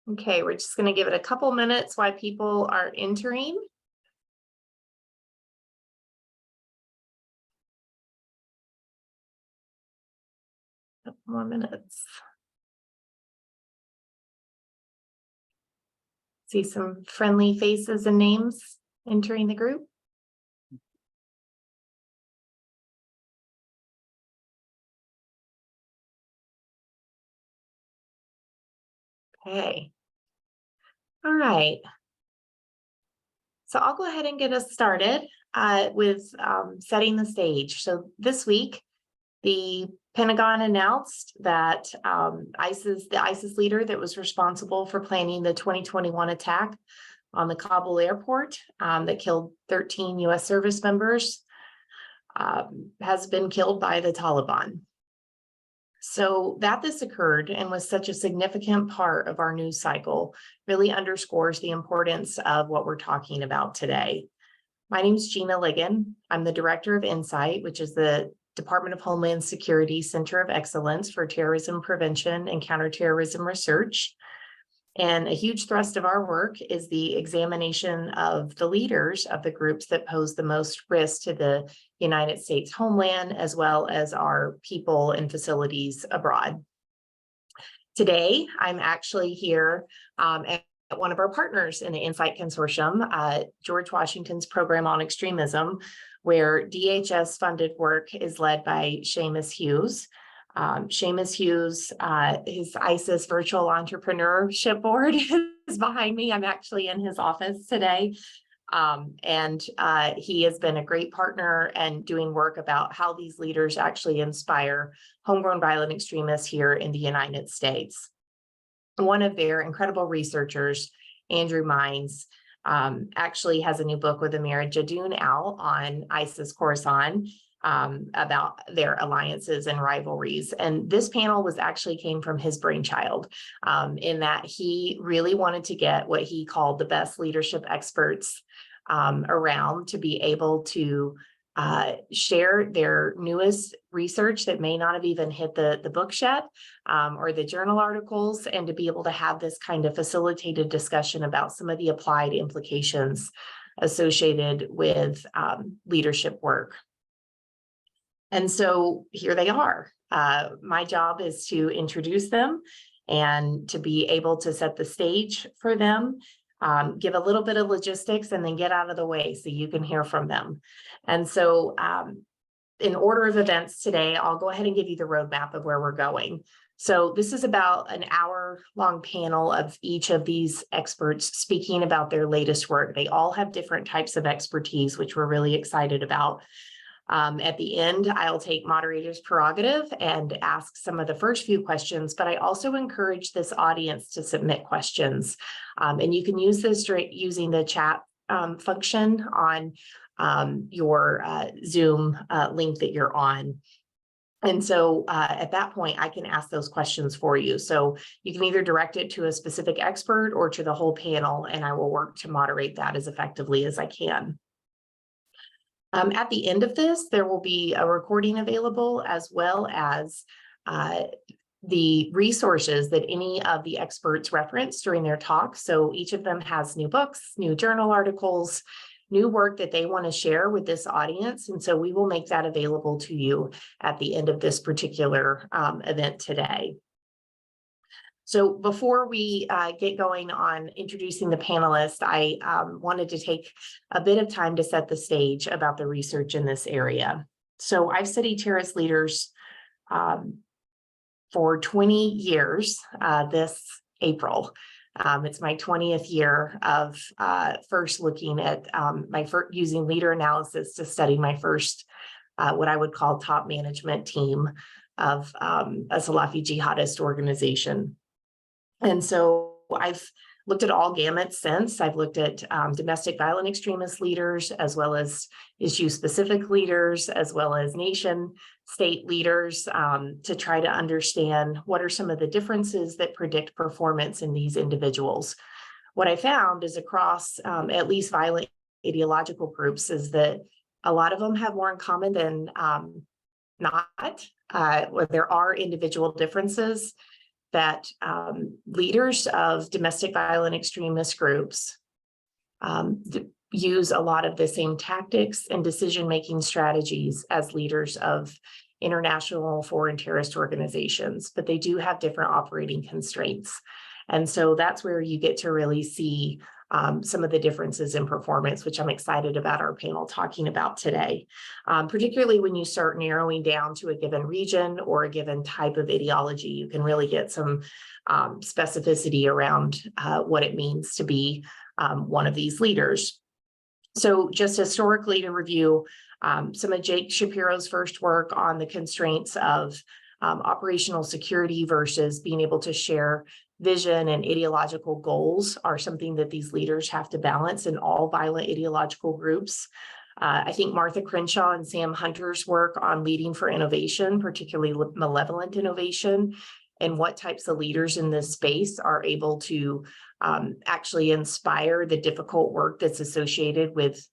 Okay, we're just going to give it a couple minutes while people are entering. Couple more minutes. See some friendly faces and names entering the group. Okay. All right. So I'll go ahead and get us started with setting the stage. So this week, the Pentagon announced that the ISIS leader that was responsible for planning the 2021 attack on the Kabul airport that killed 13 U.S. service members has been killed by the Taliban. So that this occurred and was such a significant part of our news cycle really underscores the importance of what we're talking about today. My name is Gina Ligon. I'm the Director of Insight, which is the Department of Homeland Security Center of Excellence for Terrorism Prevention and Counterterrorism Research. And a huge thrust of our work is the examination of the leaders of the groups that pose the most risk to the United States homeland, as well as our people and facilities abroad. Today, I'm actually here at one of our partners in the Insight Consortium, George Washington's Program on Extremism, where DHS-funded work is led by Seamus Hughes. Seamus Hughes, his ISIS Virtual Entrepreneurship Board is behind me. I'm actually in his office today. And he has been a great partner and doing work about how these leaders actually inspire homegrown violent extremists here in the United States. One of their incredible researchers, Andrew Mines, actually has a new book with Amira Jadoon out on ISIS Khorasan, about their alliances and rivalries. And this panel came from his brainchild, in that he really wanted to get what he called the best leadership experts around to be able to share their newest research that may not have even hit the books yet, or the journal articles, and to be able to have this kind of facilitated discussion about some of the applied implications associated with leadership work. And so here they are. My job is to introduce them and to be able to set the stage for them, give a little bit of logistics, and then get out of the way so you can hear from them. And so in order of events today, I'll go ahead and give you the roadmap of where we're going. So this is about an hour-long panel of each of these experts speaking about their latest work. They all have different types of expertise, which we're really excited about. At the end, I'll take moderator's prerogative and ask some of the first few questions, but I also encourage this audience to submit questions. And you can use this using the chat function on your Zoom link that you're on. And so at that point, I can ask those questions for you. So you can either direct it to a specific expert or to the whole panel, and I will work to moderate that as effectively as I can. At the end of this, there will be a recording available, as well as the resources that any of the experts reference during their talk. So each of them has new books, new journal articles, new work that they want to share with this audience. And so we will make that available to you at the end of this particular event today. So before we get going on introducing the panelists, I wanted to take a bit of time to set the stage about the research in this area. So I've studied terrorist leaders for 20 years this April. It's my 20th year of first looking at using leader analysis to study my first, what I would call top management team of a Salafi jihadist organization. And so I've looked at all gamuts since. I've looked at domestic violent extremist leaders, as well as issue-specific leaders, as well as nation-state leaders, to try to understand what are some of the differences that predict performance in these individuals. What I found is across at least violent ideological groups is that a lot of them have more in common than not. Where there are individual differences, that leaders of domestic violent extremist groups use a lot of the same tactics and decision-making strategies as leaders of international foreign terrorist organizations, but they do have different operating constraints. And so that's where you get to really see some of the differences in performance, which I'm excited about our panel talking about today, particularly when you start narrowing down to a given region or a given type of ideology. You can really get some specificity around what it means to be one of these leaders. So just historically to review some of Jake Shapiro's first work on the constraints of operational security versus being able to share vision and ideological goals are something that these leaders have to balance in all violent ideological groups. I think Martha Crenshaw and Sam Hunter's work on leading for innovation, particularly malevolent innovation, and what types of leaders in this space are able to actually inspire the difficult work that's associated with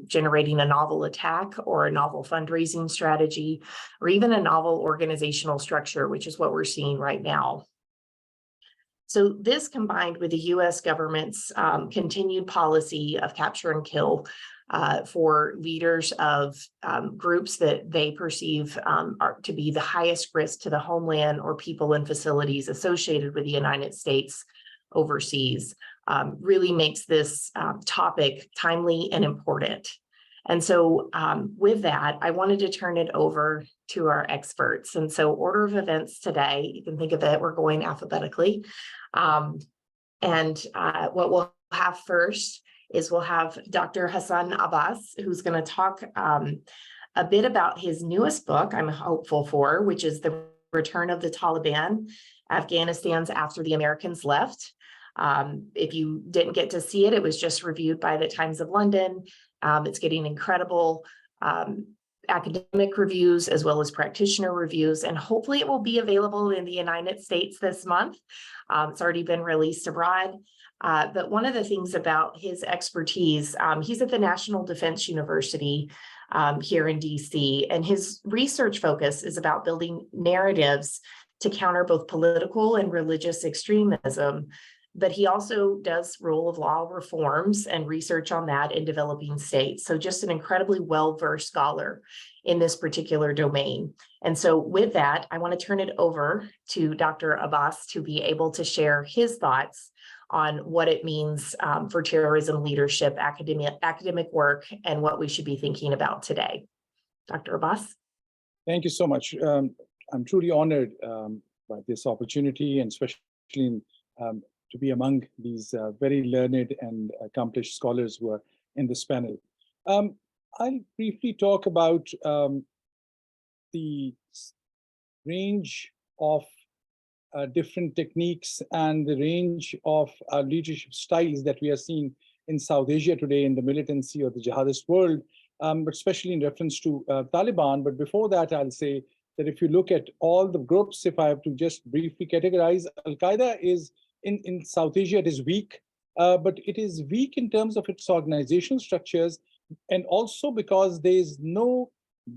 generating a novel attack or a novel fundraising strategy, or even a novel organizational structure, which is what we're seeing right now. So this, combined with the US government's continued policy of capture and kill for leaders of groups that they perceive are to be the highest risk to the homeland or people and facilities associated with the United States overseas, really makes this topic timely and important. And so with that, I wanted to turn it over to our experts. And so order of events today, you can think of it, we're going alphabetically. What we'll have first is we'll have Dr. Hassan Abbas, who's going to talk a bit about his newest book, I'm hopeful for, which is The Return of the Taliban, Afghanistan's After the Americans Left. If you didn't get to see it, it was just reviewed by the Times of London. It's getting incredible academic reviews as well as practitioner reviews, and hopefully it will be available in the United States this month. It's already been released abroad. But one of the things about his expertise, he's at the National Defense University here in DC, and his research focus is about building narratives to counter both political and religious extremism. But he also does rule of law reforms and research on that in developing states. So just an incredibly well-versed scholar in this particular domain. And so with that, I want to turn it over to Dr. Abbas to be able to share his thoughts on what it means for terrorism leadership, academic work, and what we should be thinking about today. Dr. Abbas. Thank you so much. I'm truly honored by this opportunity, and especially to be among these very learned and accomplished scholars who are in this panel. I'll briefly talk about the range of different techniques and the range of leadership styles that we are seeing in South Asia today in the militancy or the jihadist world, but especially in reference to Taliban. But before that, I'll say that if you look at all the groups, if I have to just briefly categorize, al-Qaeda is in South Asia, it is weak, but it is weak in terms of its organizational structures, and also because there is no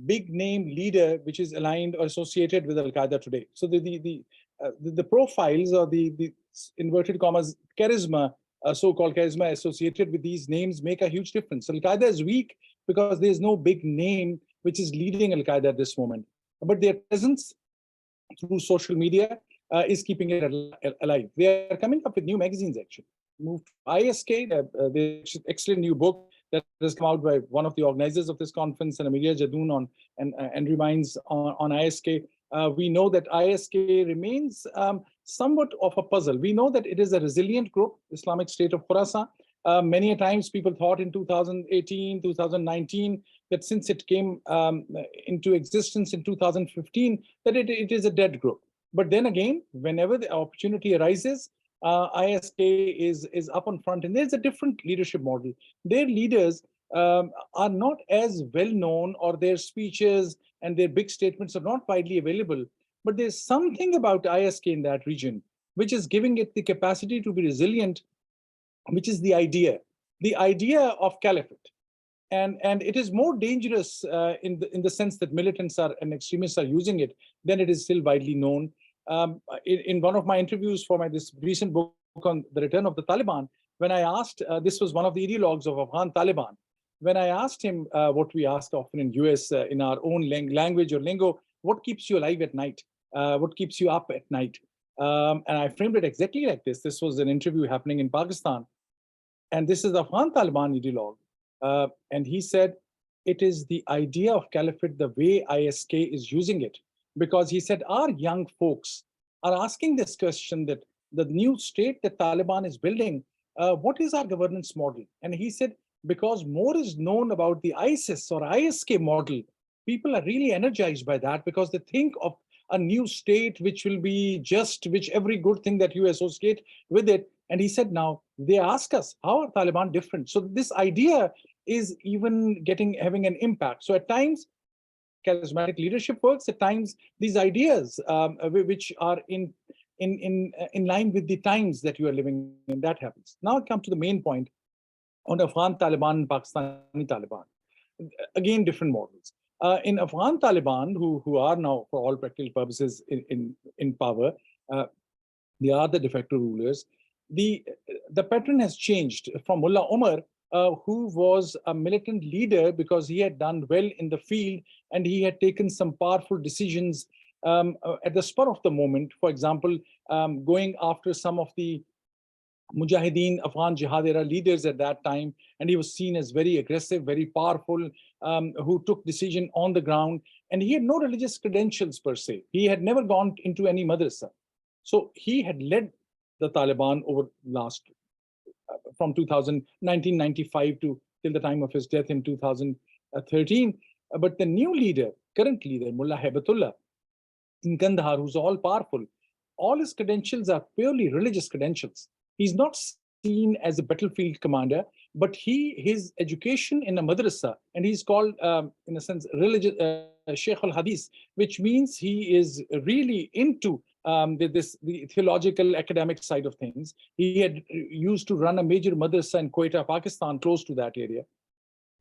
big name leader which is aligned or associated with al-Qaeda today. So the profiles or the inverted commas charisma, so-called charisma associated with these names make a huge difference. Al-Qaeda is weak because there is no big name which is leading al-Qaeda at this moment, but their presence through social media is keeping it alive. They are coming up with new magazines, actually. Moved to ISK, there's an excellent new book that has come out by one of the organizers of this conference, and Amelia Jadoon on and reminds on ISK. We know that ISK remains somewhat of a puzzle. We know that it is a resilient group, Islamic State of Khorasan. Many a times people thought in 2018, 2019, that since it came into existence in 2015, that it is a dead group. But then again, whenever the opportunity arises, ISK is up on front, and there's a different leadership model. Their leaders are not as well known, or their speeches and their big statements are not widely available. But there's something about ISK in that region which is giving it the capacity to be resilient, which is the idea of caliphate. And it is more dangerous in the sense that militants are and extremists are using it than it is still widely known. In one of my interviews for this recent book on the return of the Taliban, when I asked, this was one of the ideologues of Afghan Taliban, when I asked him what we asked often in US in our own language or lingo, what keeps you alive at night? What keeps you up at night? And I framed it exactly like this. This was an interview happening in Pakistan. And this is the Afghan Taliban ideologue. And he said, it is the idea of caliphate, the way ISK is using it. Because he said, our young folks are asking this question that the new state that Taliban is building, what is our governance model? And he said, because more is known about the ISIS or ISK model, people are really energized by that because they think of a new state which will be just, which every good thing that you associate with it. And he said, now they ask us, how are Taliban different? So this idea is even having an impact. So at times, charismatic leadership works. At times, these ideas, which are in line with the times that you are living in, that happens. Now I come to the main point on Afghan Taliban and Pakistani Taliban. Again, different models. In Afghan Taliban, who are now, for all practical purposes, in power, they are the de facto rulers. The pattern has changed from Mullah Omar, who was a militant leader because he had done well in the field and he had taken some powerful decisions at the spur of the moment. For example, going after some of the Mujahideen, Afghan Jihad era leaders at that time, and he was seen as very aggressive, very powerful, who took decision on the ground, and he had no religious credentials per se. He had never gone into any madrasa. So he had led the Taliban over last, from 1995 to till the time of his death in 2013. But the new leader, current leader, Mullah Haibatullah in Kandahar, who's all powerful, all his credentials are purely religious credentials. He's not seen as a battlefield commander, but his education in a madrasa, and he's called, in a sense, religious Sheikh al-Hadith, which means he is really into the theological academic side of things. He had used to run a major madrasa in Quetta, Pakistan, close to that area.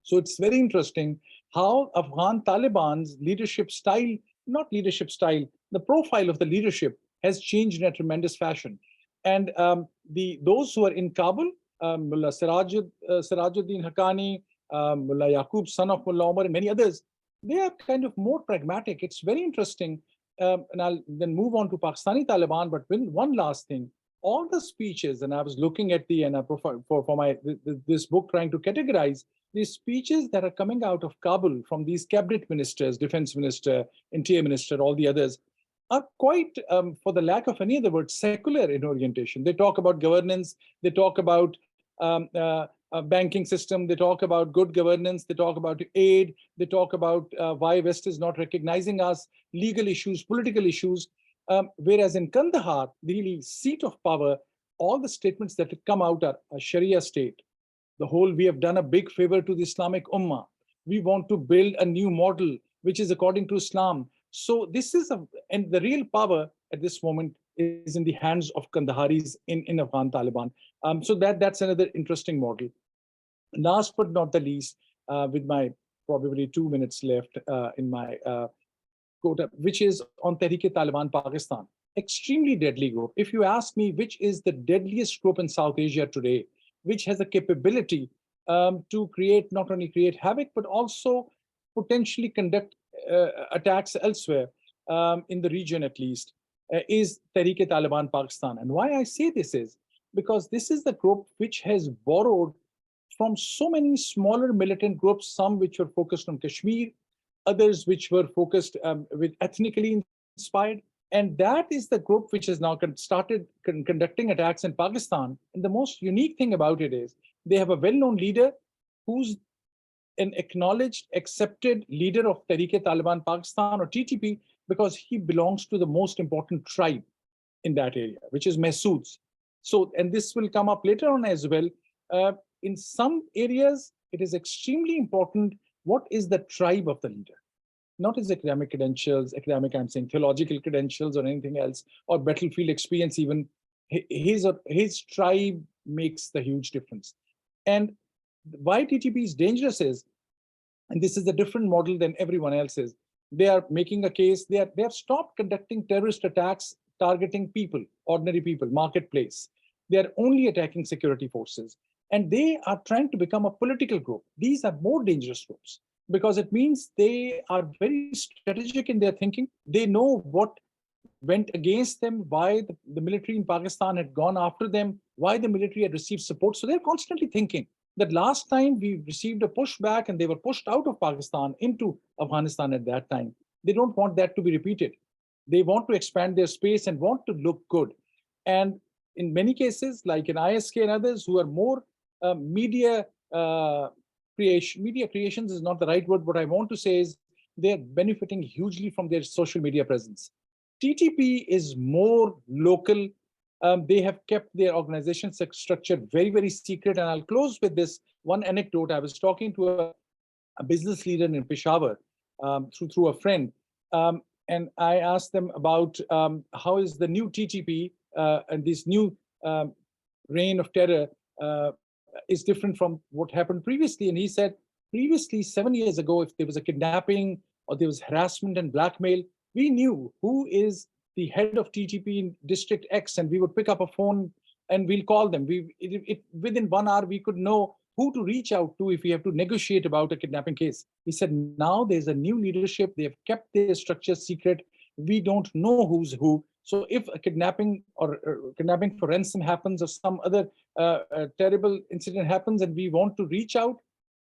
So it's very interesting how Afghan Taliban's leadership style, not leadership style, the profile of the leadership has changed in a tremendous fashion. And those who are in Kabul, Mullah Sirajuddin Haqqani, Mullah Yaqub, son of Mullah Omar, and many others, they are kind of more pragmatic. It's very interesting. And I'll then move on to Pakistani Taliban. But one last thing, all the speeches, and I was looking at the profile for this book, trying to categorize these speeches that are coming out of Kabul from these cabinet ministers, defense minister, interior minister, all the others, are quite, for the lack of any other word, secular in orientation. They talk about governance, they talk about a banking system, they talk about good governance, they talk about aid, they talk about why West is not recognizing us, legal issues, political issues. Whereas in Kandahar, the really seat of power, all the statements that come out are a Sharia state. The whole, we have done a big favor to the Islamic Ummah. We want to build a new model, which is according to Islam. So this is, and the real power at this moment is in the hands of Kandaharis in Afghan Taliban. So that's another interesting model. Last but not the least, with my probably 2 minutes left in my quota, which is on Tehreek-e-Taliban Pakistan. Extremely deadly group. If you ask me which is the deadliest group in South Asia today, which has a capability to not only create havoc, but also potentially conduct attacks elsewhere in the region at least, is Tehreek-e-Taliban Pakistan. And why I say this is because this is the group which has borrowed from so many smaller militant groups, some which were focused on Kashmir, others which were focused with ethnically inspired. And that is the group which has now started conducting attacks in Pakistan. And the most unique thing about it is they have a well-known leader who's an acknowledged, accepted leader of Tehreek-e-Taliban Pakistan, or TTP, because he belongs to the most important tribe in that area, which is Mahsoods. So, and this will come up later on as well. In some areas, it is extremely important what is the tribe of the leader. Not his academic credentials, I'm saying theological credentials or anything else, or battlefield experience even. His tribe makes the huge difference. And why TTP is dangerous is, and this is a different model than everyone else's, they are making a case, they have stopped conducting terrorist attacks targeting people, ordinary people, marketplace. They are only attacking security forces. And they are trying to become a political group. These are more dangerous groups because it means they are very strategic in their thinking. They know what went against them, why the military in Pakistan had gone after them, why the military had received support. So they're constantly thinking that last time we received a pushback and they were pushed out of Pakistan into Afghanistan at that time. They don't want that to be repeated. They want to expand their space and want to look good. And in many cases, like in ISK and others who are more media creations is not the right word. What I want to say is they're benefiting hugely from their social media presence. TTP is more local. They have kept their organization structure very, very secret. And I'll close with this one anecdote. I was talking to a business leader in Peshawar through a friend. And I asked them about how is the new TTP and this new reign of terror is different from what happened previously. And he said, previously, 7 years ago, if there was a kidnapping or there was harassment and blackmail, we knew who is the head of TTP in District X, and we would pick up a phone and we'll call them. Within 1 hour, we could know who to reach out to if we have to negotiate about a kidnapping case. He said, now there's a new leadership. They have kept their structure secret. We don't know who's who. So if a kidnapping or kidnapping for ransom happens or some other terrible incident happens and we want to reach out,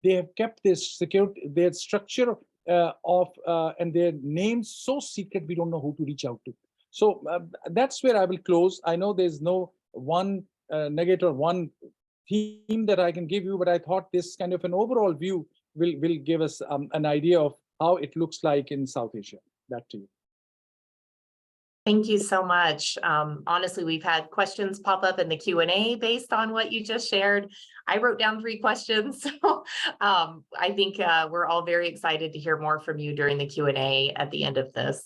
they have kept their security, their structure and their names so secret, we don't know who to reach out to. So that's where I will close. I know there's no one nugget or one theme that I can give you, but I thought this kind of an overall view will give us an idea of how it looks like in South Asia. Back to you. Thank you so much. Honestly, we've had questions pop up in the Q&A based on what you just shared. I wrote down 3 questions. So I think we're all very excited to hear more from you during the Q&A at the end of this.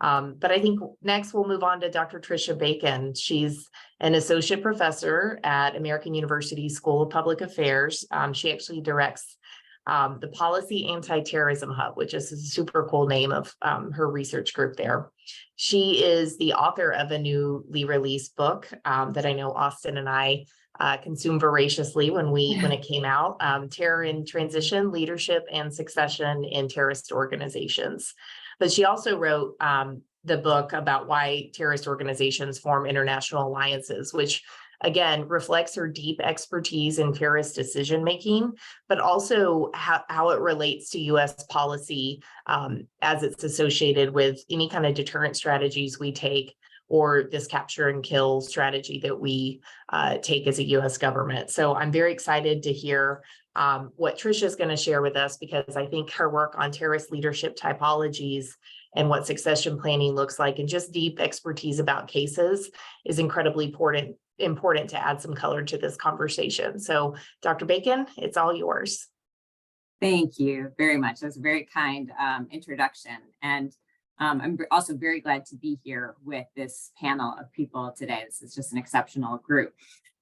But I think next we'll move on to Dr. Tricia Bacon. She's an associate professor at American University School of Public Affairs. She actually directs the Policy Anti-Terrorism Hub, which is a super cool name of her research group there. She is the author of a newly released book that I know Austin and I consumed voraciously when it came out, Terror in Transition, Leadership and Succession in Terrorist Organizations. But she also wrote the book about why terrorist organizations form international alliances, which again reflects her deep expertise in terrorist decision-making, but also how it relates to U.S. policy as it's associated with any kind of deterrent strategies we take, or this capture and kill strategy that we take as a U.S. government. So I'm very excited to hear what Tricia is going to share with us, because I think her work on terrorist leadership typologies and what succession planning looks like, and just deep expertise about cases is incredibly important to add some color to this conversation. So Dr. Bacon, it's all yours. Thank you very much. That's a very kind introduction. And I'm also very glad to be here with this panel of people today. This is just an exceptional group.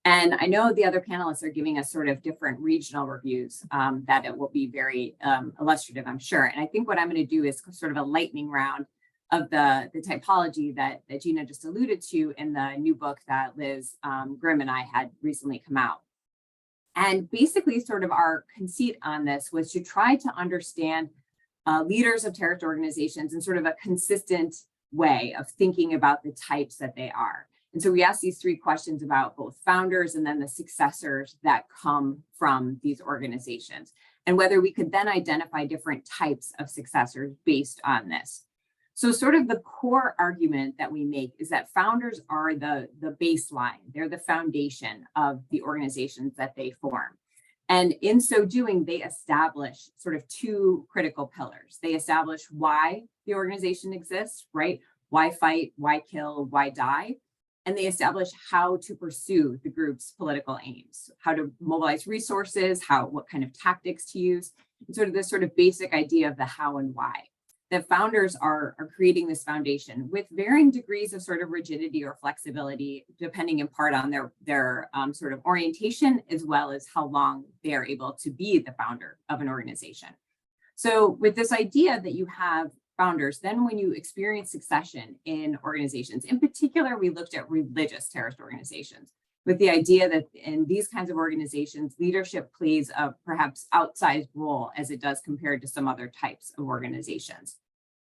And I know the other panelists are giving us sort of different regional reviews that it will be very illustrative, I'm sure. And I think what I'm going to do is sort of a lightning round of the typology that Gina just alluded to in the new book that Liz Grimm and I had recently come out. And basically sort of our conceit on this was to try to understand leaders of terrorist organizations in sort of a consistent way of thinking about the types that they are. And so we asked these 3 questions about both founders and then the successors that come from these organizations, and whether we could then identify different types of successors based on this. So sort of the core argument that we make is that founders are the baseline. They're the foundation of the organizations that they form. And in so doing, they establish sort of 2 critical pillars. They establish why the organization exists, right? Why fight, why kill, why die? And they establish how to pursue the group's political aims, how to mobilize resources, what kind of tactics to use, and sort of this sort of basic idea of the how and why. That founders are creating this foundation with varying degrees of sort of rigidity or flexibility, depending in part on their sort of orientation, as well as how long they are able to be the founder of an organization. So with this idea that you have founders, then when you experience succession in organizations, in particular, we looked at religious terrorist organizations with the idea that in these kinds of organizations, leadership plays a perhaps outsized role as it does compared to some other types of organizations.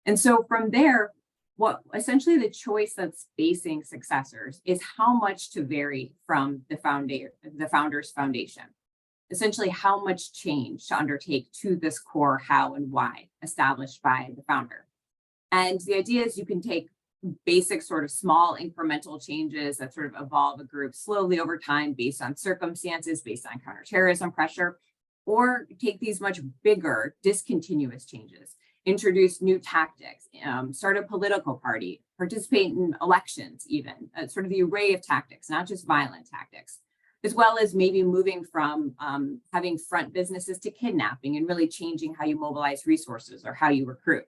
And so from there, what essentially the choice that's facing successors is how much to vary from the founder's foundation. Essentially, how much change to undertake to this core how and why established by the founder. And the idea is you can take basic sort of small incremental changes that sort of evolve a group slowly over time based on circumstances, based on counterterrorism pressure, or take these much bigger discontinuous changes, introduce new tactics, start a political party, participate in elections even, sort of the array of tactics, not just violent tactics, as well as maybe moving from having front businesses to kidnapping and really changing how you mobilize resources or how you recruit.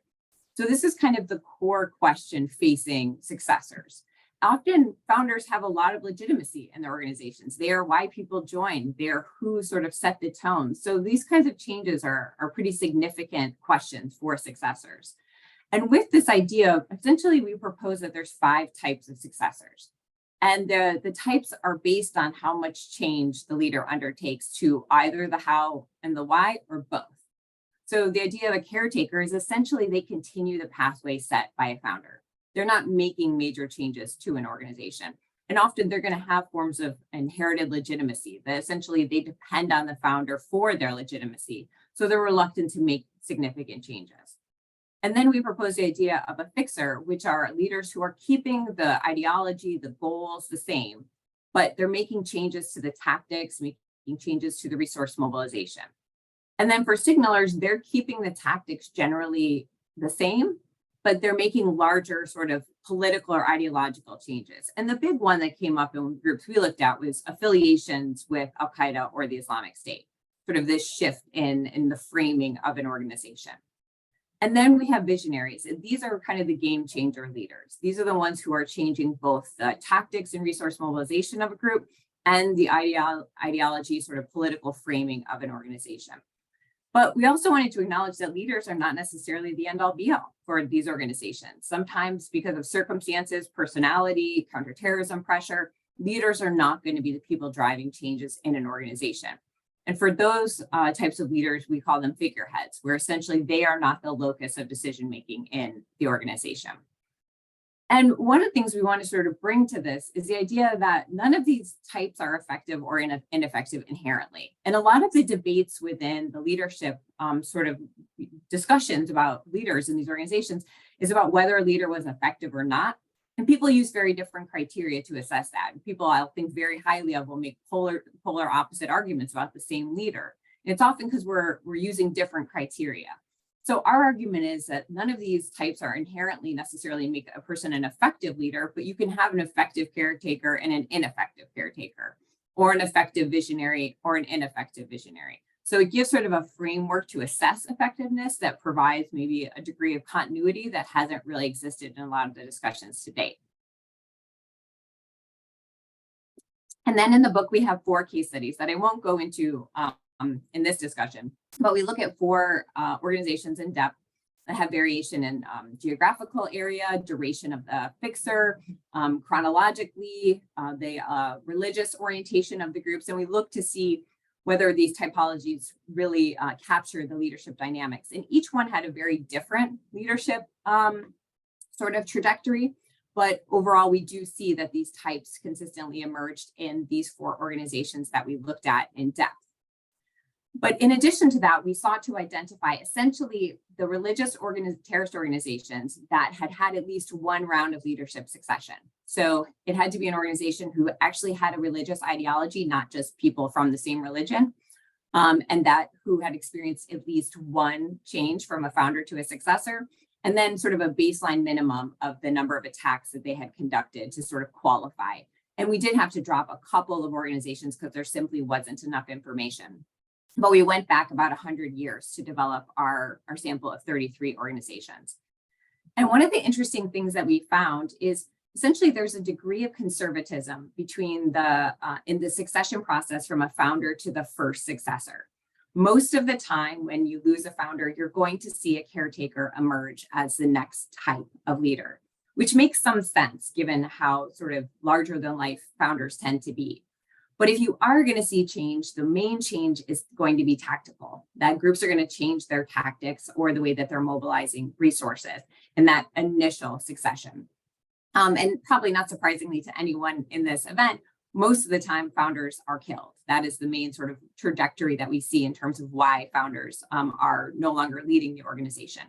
So this is kind of the core question facing successors. Often founders have a lot of legitimacy in their organizations. They are why people join. They're who sort of set the tone. So these kinds of changes are pretty significant questions for successors. And with this idea, essentially we propose that there's 5 types of successors. And the types are based on how much change the leader undertakes to either the how and the why or both. So the idea of a caretaker is essentially they continue the pathway set by a founder. They're not making major changes to an organization. And often they're going to have forms of inherited legitimacy that essentially they depend on the founder for their legitimacy. So they're reluctant to make significant changes. And then we propose the idea of a fixer, which are leaders who are keeping the ideology, the goals the same, but they're making changes to the tactics, making changes to the resource mobilization. And then for signalers, they're keeping the tactics generally the same, but they're making larger sort of political or ideological changes. And the big one that came up in groups we looked at was affiliations with al-Qaeda or the Islamic State, sort of this shift in the framing of an organization. And then we have visionaries. And these are kind of the game changer leaders. These are the ones who are changing both the tactics and resource mobilization of a group and the ideology, sort of political framing of an organization. But we also wanted to acknowledge that leaders are not necessarily the end all be all for these organizations. Sometimes because of circumstances, personality, counterterrorism pressure, leaders are not going to be the people driving changes in an organization. And for those types of leaders, we call them figureheads, where essentially they are not the locus of decision-making in the organization. And one of the things we want to sort of bring to this is the idea that none of these types are effective or ineffective inherently. And a lot of the debates within the leadership sort of discussions about leaders in these organizations is about whether a leader was effective or not. And people use very different criteria to assess that. And people I'll think very highly of will make polar opposite arguments about the same leader. And it's often because we're using different criteria. So our argument is that none of these types are inherently necessarily make a person an effective leader, but you can have an effective caretaker and an ineffective caretaker, or an effective visionary or an ineffective visionary. So it gives sort of a framework to assess effectiveness that provides maybe a degree of continuity that hasn't really existed in a lot of the discussions to date. And then in the book, we have 4 case studies that I won't go into in this discussion, but we look at 4 organizations in depth that have variation in geographical area, duration of the fixer, chronologically, the religious orientation of the groups, and we look to see whether these typologies really capture the leadership dynamics. And each one had a very different leadership sort of trajectory, but overall, we do see that these types consistently emerged in these 4 organizations that we looked at in depth. But in addition to that, we sought to identify essentially the religious terrorist organizations that had had at least one round of leadership succession. So it had to be an organization who actually had a religious ideology, not just people from the same religion, and that who had experienced at least one change from a founder to a successor, and then sort of a baseline minimum of the number of attacks that they had conducted to sort of qualify. And we did have to drop a couple of organizations because there simply wasn't enough information. But we went back about 100 years to develop our sample of 33 organizations. And one of the interesting things that we found is essentially there's a degree of conservatism between in the succession process from a founder to the first successor. Most of the time when you lose a founder, you're going to see a caretaker emerge as the next type of leader, which makes some sense given how sort of larger than life founders tend to be. But if you are going to see change, the main change is going to be tactical. That groups are going to change their tactics or the way that they're mobilizing resources in that initial succession. And probably not surprisingly to anyone in this event, most of the time founders are killed. That is the main sort of trajectory that we see in terms of why founders are no longer leading the organization.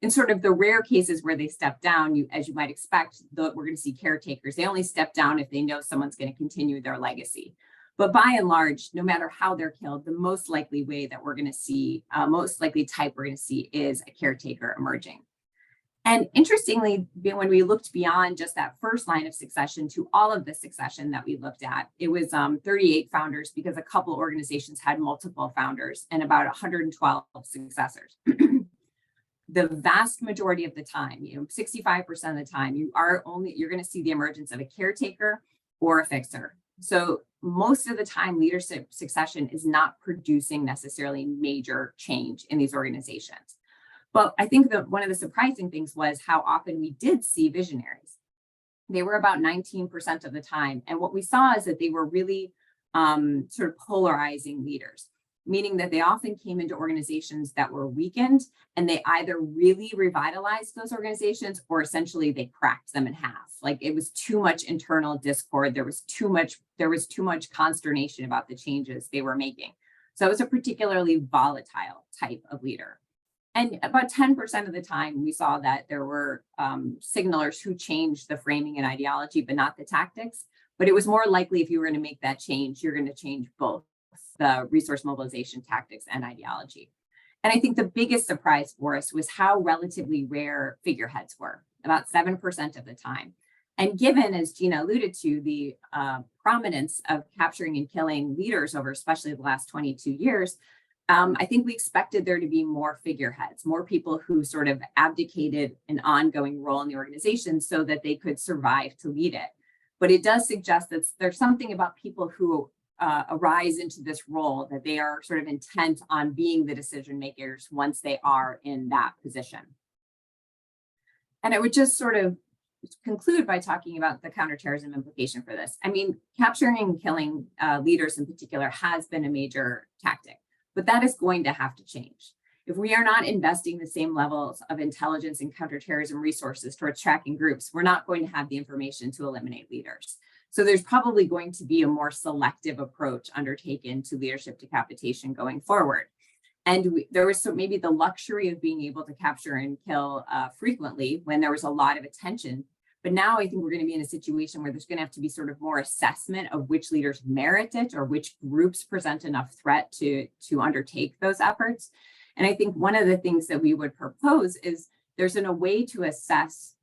In sort of the rare cases where they step down, as you might expect, we're going to see caretakers. They only step down if they know someone's going to continue their legacy. But by and large, no matter how they're killed, the most likely way that we're going to see, most likely type we're going to see is a caretaker emerging. And interestingly, when we looked beyond just that first line of succession to all of the succession that we looked at, it was 38 founders because a couple organizations had multiple founders and about 112 successors. The vast majority of the time, 65% of the time, you're going to see the emergence of a caretaker or a fixer. So most of the time, leadership succession is not producing necessarily major change in these organizations. But I think that one of the surprising things was how often we did see visionaries. They were about 19% of the time. And what we saw is that they were really sort of polarizing leaders, meaning that they often came into organizations that were weakened and they either really revitalized those organizations or essentially they cracked them in half. Like it was too much internal discord. There was too much consternation about the changes they were making. So it was a particularly volatile type of leader. And about 10% of the time, we saw that there were signalers who changed the framing and ideology, but not the tactics. But it was more likely if you were going to make that change, you're going to change both the resource mobilization tactics and ideology. And I think the biggest surprise for us was how relatively rare figureheads were, about 7% of the time. And given, as Gina alluded to, the prominence of capturing and killing leaders over especially the last 22 years, I think we expected there to be more figureheads, more people who sort of abdicated an ongoing role in the organization so that they could survive to lead it. But it does suggest that there's something about people who arise into this role, that they are sort of intent on being the decision makers once they are in that position. And I would just sort of conclude by talking about the counterterrorism implication for this. I mean, capturing and killing leaders in particular has been a major tactic. But that is going to have to change. If we are not investing the same levels of intelligence and counterterrorism resources towards tracking groups, we're not going to have the information to eliminate leaders. So there's probably going to be a more selective approach undertaken to leadership decapitation going forward. And there was maybe the luxury of being able to capture and kill frequently when there was a lot of attention. But now I think we're going to be in a situation where there's going to have to be sort of more assessment of which leaders merit it or which groups present enough threat to undertake those efforts. And I think one of the things that we would propose is there's a way to assess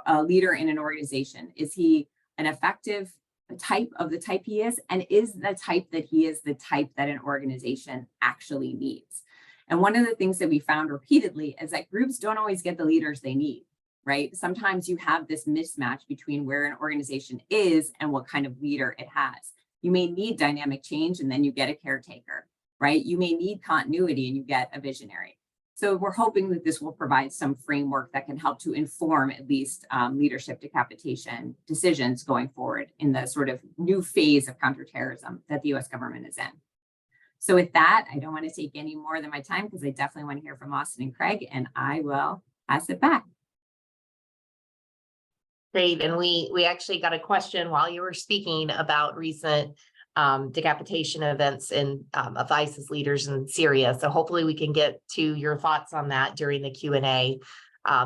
a leader in an organization. Is he an effective type of the type he is? And is the type that he is the type that an organization actually needs? And one of the things that we found repeatedly is that groups don't always get the leaders they need. Right? Sometimes you have this mismatch between where an organization is and what kind of leader it has. You may need dynamic change and then you get a caretaker, right? You may need continuity and you get a visionary. So we're hoping that this will provide some framework that can help to inform at least leadership decapitation decisions going forward in the sort of new phase of counterterrorism that the US government is in. So with that, I don't want to take any more than my time because I definitely want to hear from Austin and Craig, and I will pass it back. Great. And we actually got a question while you were speaking about recent decapitation events of ISIS leaders in Syria. So hopefully we can get to your thoughts on that during the Q&A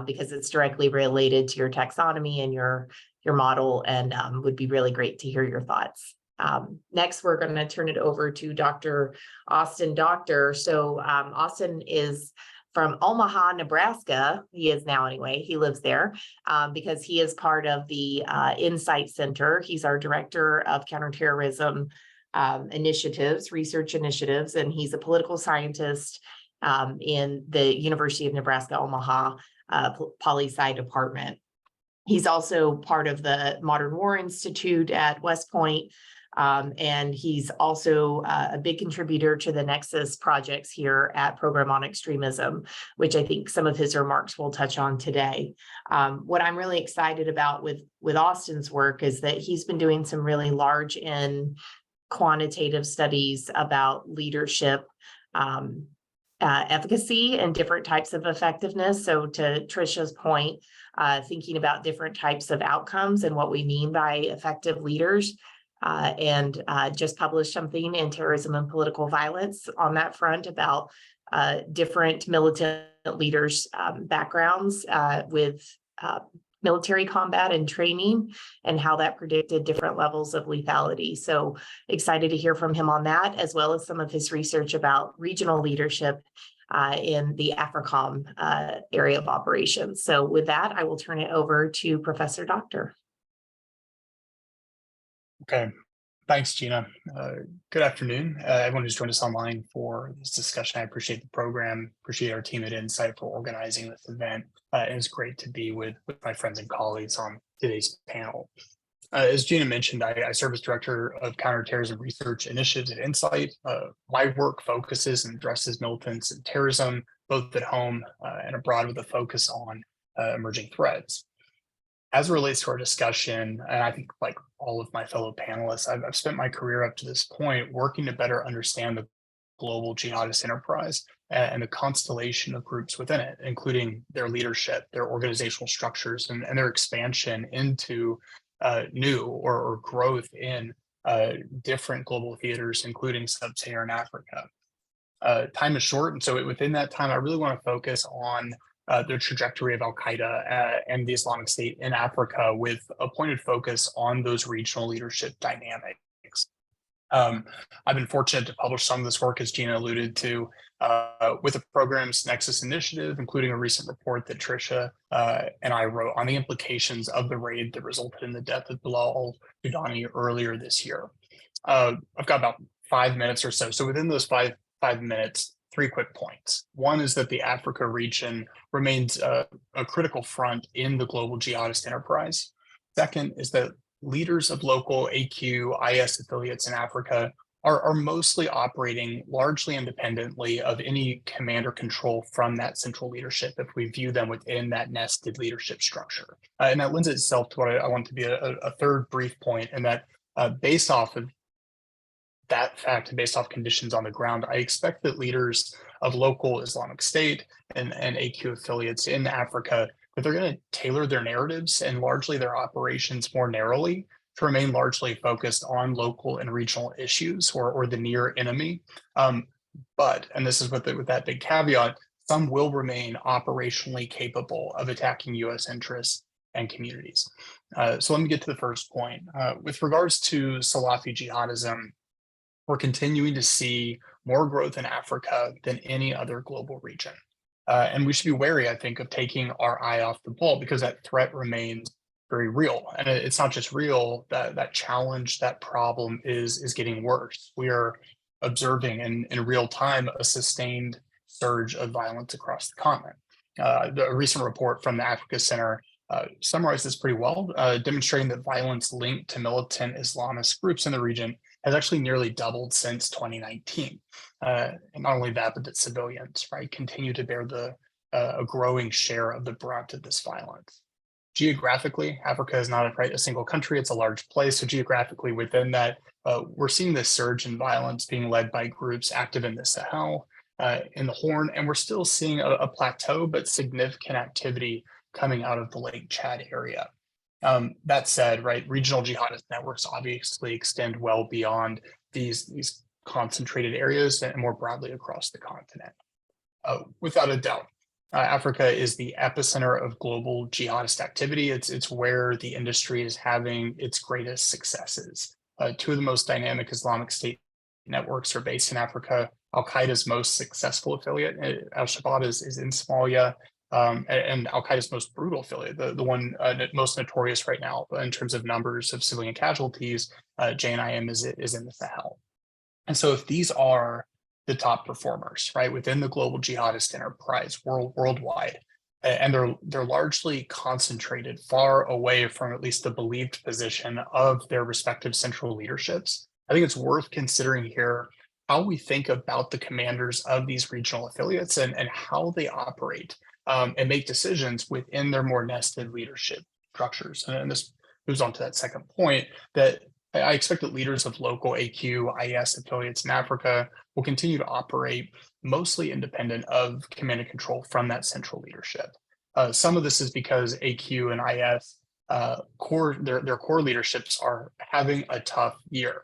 because it's directly related to your taxonomy and your model, and would be really great to hear your thoughts. Next, we're going to turn it over to Dr. Austin Doctor. So Austin is from Omaha, Nebraska. He is now anyway. He lives there because he is part of the Insight Center. He's our director of counterterrorism initiatives, research initiatives, and he's a political scientist in the University of Nebraska, Omaha Poli-Sci department. He's also part of the Modern War Institute at West Point, And he's also a big contributor to the Nexus projects here at Program on Extremism, which I think some of his remarks will touch on today. What I'm really excited about with Austin's work is that he's been doing some really large and quantitative studies about leadership efficacy and different types of effectiveness. So to Trisha's point, thinking about different types of outcomes and what we mean by effective leaders, and just published something in Terrorism and Political Violence on that front about different militant leaders' backgrounds with military combat and training and how that predicted different levels of lethality. So excited to hear from him on that, as well as some of his research about regional leadership in the AFRICOM area of operations. So with that, I will turn it over to Professor Doctor. Okay, thanks, Gina. Good afternoon, everyone who's joined us online for this discussion. I appreciate the program, appreciate our team at Insight for organizing this event. It's great to be with my friends and colleagues on today's panel. As Gina mentioned, I serve as Director of Counterterrorism Research Initiatives at Insight. My work focuses and addresses militants and terrorism, both at home and abroad, with a focus on emerging threats. As it relates to our discussion, and I think like all of my fellow panelists, I've spent my career up to this point working to better understand the global jihadist enterprise and the constellation of groups within it, including their leadership, their organizational structures, and their expansion into new or growth in different global theaters, including sub-Saharan Africa. Time is short, and so within that time, I really want to focus on the trajectory of al-Qaeda and the Islamic State in Africa, with a pointed focus on those regional leadership dynamics. I've been fortunate to publish some of this work, as Gina alluded to, with the program's Nexus initiative, including a recent report that Trisha and I wrote on the implications of the raid that resulted in the death of Bilal al-Sudani earlier this year. I've got about 5 minutes or so. So within those five minutes, 3 quick points. One is that the Africa region remains a critical front in the global jihadist enterprise. Second is that leaders of local AQ, IS affiliates in Africa are mostly operating largely independently of any command or control from that central leadership, if we view them within that nested leadership structure. And that lends itself to what I want to be a third brief point, and that based off of that fact and based off conditions on the ground, I expect that leaders of local Islamic State and AQ affiliates in Africa, that they're going to tailor their narratives and largely their operations more narrowly to remain largely focused on local and regional issues or the near enemy. But, and this is with that big caveat, some will remain operationally capable of attacking U.S. interests and communities. So let me get to the first point. With regards to Salafi jihadism, we're continuing to see more growth in Africa than any other global region. And we should be wary, I think, of taking our eye off the ball, because that threat remains very real. And it's not just real, that challenge, that problem is getting worse. We are observing in real time a sustained surge of violence across the continent. The recent report from the Africa Center summarized this pretty well, demonstrating that violence linked to militant Islamist groups in the region has actually nearly doubled since 2019. And not only that, but that civilians, right, continue to bear a growing share of the brunt of this violence. Geographically, Africa is not a single country, it's a large place. So geographically within that, we're seeing this surge in violence being led by groups active in the Sahel, in the Horn, and we're still seeing a plateau, but significant activity coming out of the Lake Chad area. That said, right, regional jihadist networks obviously extend well beyond these concentrated areas and more broadly across the continent. Without a doubt, Africa is the epicenter of global jihadist activity. It's where the industry is having its greatest successes. 2 of the most dynamic Islamic State networks are based in Africa. Al-Qaeda's most successful affiliate, Al-Shabaab, is in Somalia. And al-Qaeda's most brutal affiliate, the one most notorious right now in terms of numbers of civilian casualties, JNIM is in the Sahel. And so if these are the top performers, right, within the global jihadist enterprise worldwide, and they're largely concentrated far away from at least the believed position of their respective central leaderships. I think it's worth considering here how we think about the commanders of these regional affiliates and how they operate and make decisions within their more nested leadership structures. And this moves on to that second point, that I expect that leaders of local AQ, IS affiliates in Africa will continue to operate mostly independent of command and control from that central leadership. Some of this is because AQ and IS their core leaderships are having a tough year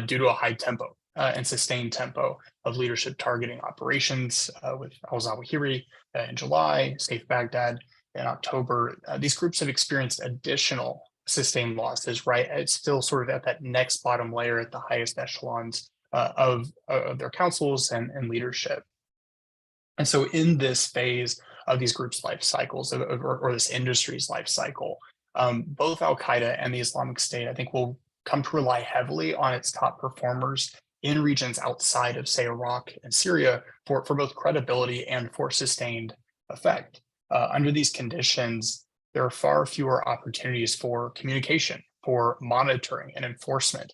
due to a high tempo and sustained tempo of leadership targeting operations with al-Zawahiri in July, Saif Baghdad in October. These groups have experienced additional sustained losses, right? It's still sort of at that next bottom layer at the highest echelons of their councils and leadership. And so in this phase of these groups' life cycles or this industry's life cycle, both al-Qaeda and the Islamic State, I think, will come to rely heavily on its top performers in regions outside of, say, Iraq and Syria for both credibility and for sustained effect. Under these conditions, there are far fewer opportunities for communication, for monitoring and enforcement.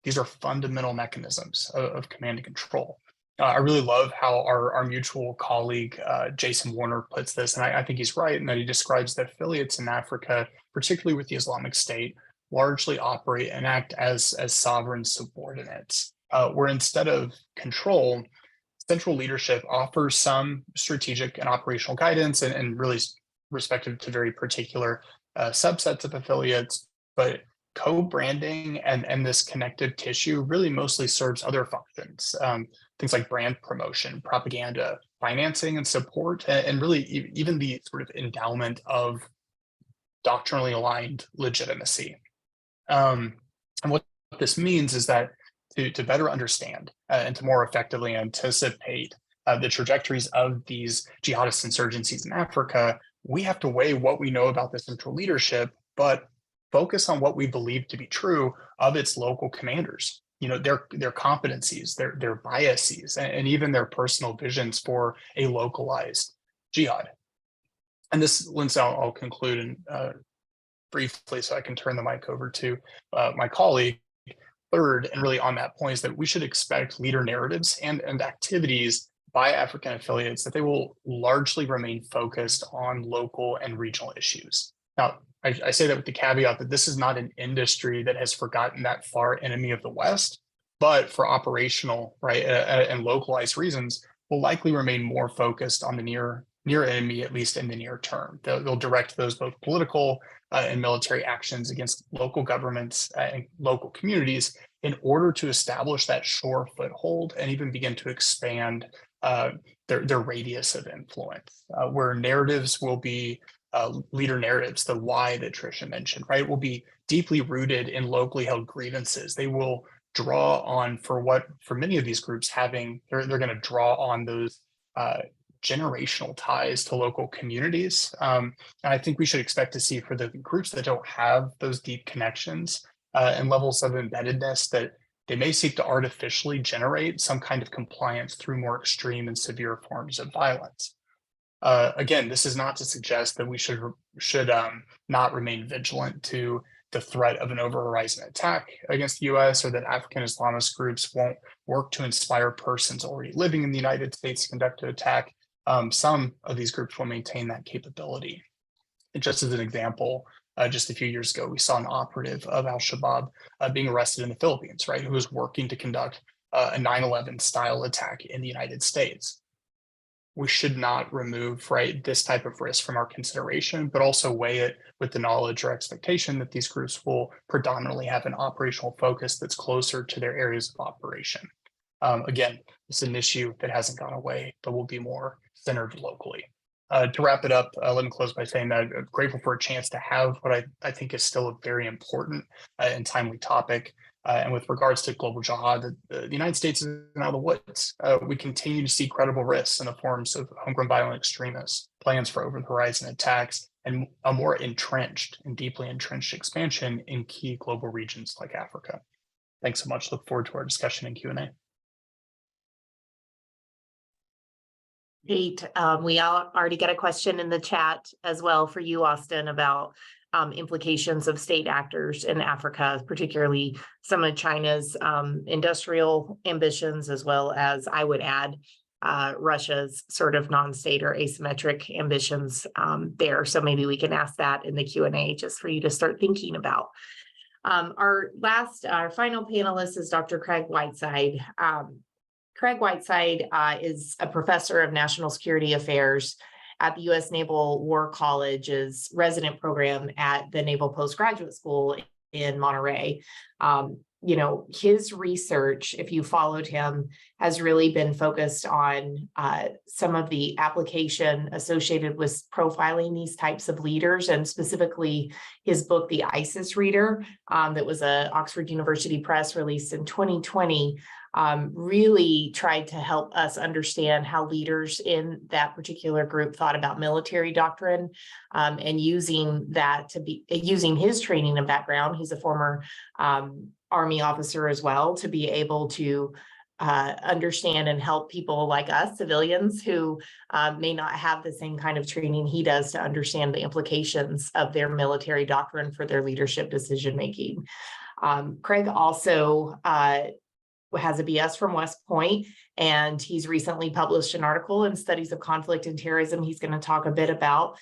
These are fundamental mechanisms of command and control. I really love how our mutual colleague, Jason Warner, puts this, and I think he's right in that he describes that affiliates in Africa, particularly with the Islamic State, largely operate and act as sovereign subordinates, where instead of control, central leadership offers some strategic and operational guidance and really respective to very particular subsets of affiliates, but co-branding and this connective tissue really mostly serves other functions, things like brand promotion, propaganda, financing and support, and really even the sort of endowment of doctrinally aligned legitimacy. And what this means is that to better understand and to more effectively anticipate the trajectories of these jihadist insurgencies in Africa, we have to weigh what we know about the central leadership, but focus on what we believe to be true of its local commanders. Their competencies, their biases, and even their personal visions for a localized jihad. And this, Lindsay, I'll conclude in briefly so I can turn the mic over to my colleague. Third, and really on that point, is that we should expect leader narratives and activities by African affiliates that they will largely remain focused on local and regional issues. Now, I say that with the caveat that this is not an industry that has forgotten that far enemy of the West, but for operational, right, and localized reasons, will likely remain more focused on the near enemy, at least in the near term. They'll direct those both political and military actions against local governments and local communities in order to establish that sure foothold and even begin to expand their radius of influence, where narratives will be leader narratives, the why that Tricia mentioned, right, will be deeply rooted in locally held grievances. They will draw on for many of these groups they're going to draw on those generational ties to local communities. And I think we should expect to see for the groups that don't have those deep connections and levels of embeddedness that they may seek to artificially generate some kind of compliance through more extreme and severe forms of violence. Again, this is not to suggest that we should not remain vigilant to the threat of an over-horizon attack against the U.S. or that African Islamist groups won't work to inspire persons already living in the United States to conduct an attack. Some of these groups will maintain that capability. And just as an example, just a few years ago, we saw an operative of al-Shabaab being arrested in the Philippines, right, who was working to conduct a 9/11 style attack in the United States. We should not remove, right, this type of risk from our consideration, but also weigh it with the knowledge or expectation that these groups will predominantly have an operational focus that's closer to their areas of operation. Again, it's an issue that hasn't gone away, but will be more centered locally. To wrap it up, let me close by saying that I'm grateful for a chance to have what I think is still a very important and timely topic. And with regards to global jihad, the United States is out of the woods. We continue to see credible risks in the forms of homegrown violent extremists, plans for over-the-horizon attacks, and a more entrenched and deeply entrenched expansion in key global regions like Africa. Thanks so much. Look forward to our discussion and Q&A. Great. We already got a question in the chat as well for you, Austin, about implications of state actors in Africa, particularly some of China's industrial ambitions, as well as, I would add, Russia's sort of non-state or asymmetric ambitions there. So maybe we can ask that in the Q&A just for you to start thinking about. Our final panelist is Dr. Craig Whiteside. Craig Whiteside is a professor of national security affairs at the U.S. Naval War College's resident program at the Naval Postgraduate School in Monterey. You know, his research, if you followed him, has really been focused on some of the application associated with profiling these types of leaders, and specifically his book, The ISIS Reader, that was a Oxford University Press released in 2020, really tried to help us understand how leaders in that particular group thought about military doctrine, and using that to be using his training and background. He's a former Army officer as well, to be able to understand and help people like us, civilians, who may not have the same kind of training he does, to understand the implications of their military doctrine for their leadership decision making. Craig also has a BS from West Point, and he's recently published an article in Studies of Conflict and Terrorism he's going to talk a bit about,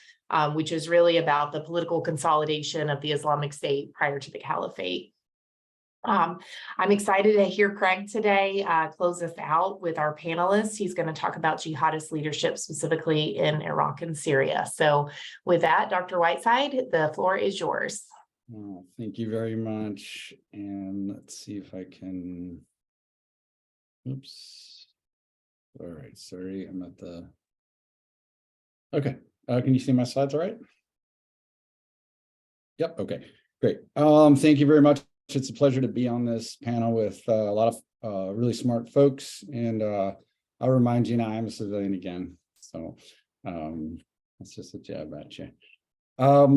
which is really about the political consolidation of the Islamic State prior to the Caliphate. I'm excited to hear Craig today close us out with our panelists. He's going to talk about jihadist leadership, specifically in Iraq and Syria. So with that, Dr. Whiteside, the floor is yours. Oh, thank you very much. And let's see if I can, oops. All right, sorry, I'm at the, okay. Can you see my slides all right? Yep, okay, great. Thank you very much. It's a pleasure to be on this panel with a lot of really smart folks. And I'll remind you now, I'm a civilian again. So that's just a jab at you. I'll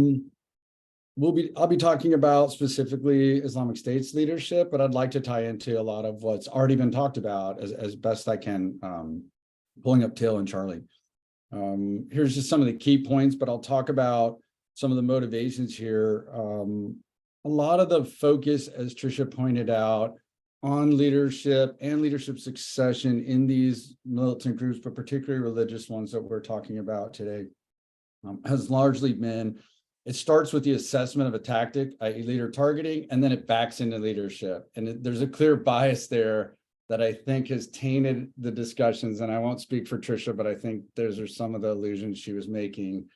be talking about specifically Islamic State's leadership, but I'd like to tie into a lot of what's already been talked about as best I can, pulling up Till and Charlie. Here's just some of the key points, but I'll talk about some of the motivations here. A lot of the focus, as Tricia pointed out, on leadership and leadership succession in these militant groups, but particularly religious ones that we're talking about today, has largely been, it starts with the assessment of a tactic, i.e. leader targeting, and then it backs into leadership. And there's a clear bias there that I think has tainted the discussions. And I won't speak for Tricia, but I think those are some of the allusions she was making.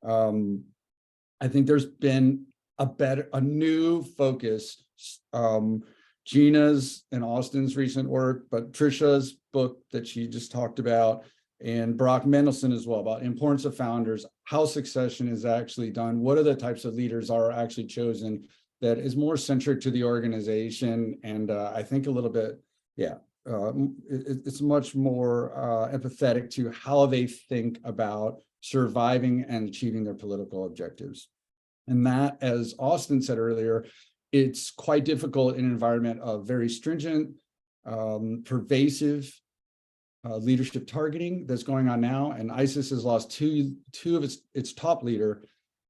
I think there's been a new focus, Gina's and Austin's recent work, but Tricia's book that she just talked about, and Brock Mendelsohn as well, about importance of founders, how succession is actually done, what are the types of leaders are actually chosen, that is more centric to the organization. And I think a little bit, it's much more empathetic to how they think about surviving and achieving their political objectives. And that, as Austin said earlier, it's quite difficult in an environment of very stringent, pervasive leadership targeting that's going on now. And ISIS has lost two of its top leader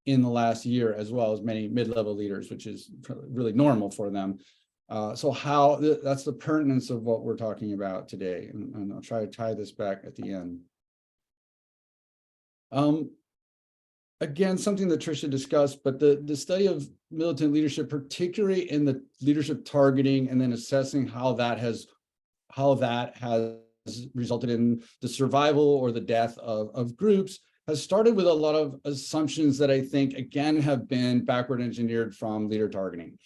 in the last year, as well as many mid-level leaders, which is really normal for them. So that's the pertinence of what we're talking about today. And I'll try to tie this back at the end. Again, something that Tricia discussed, but the study of militant leadership, particularly in the leadership targeting and then assessing how that has resulted in the survival or the death of groups, has started with a lot of assumptions that I think, again, have been backward engineered from leader targeting.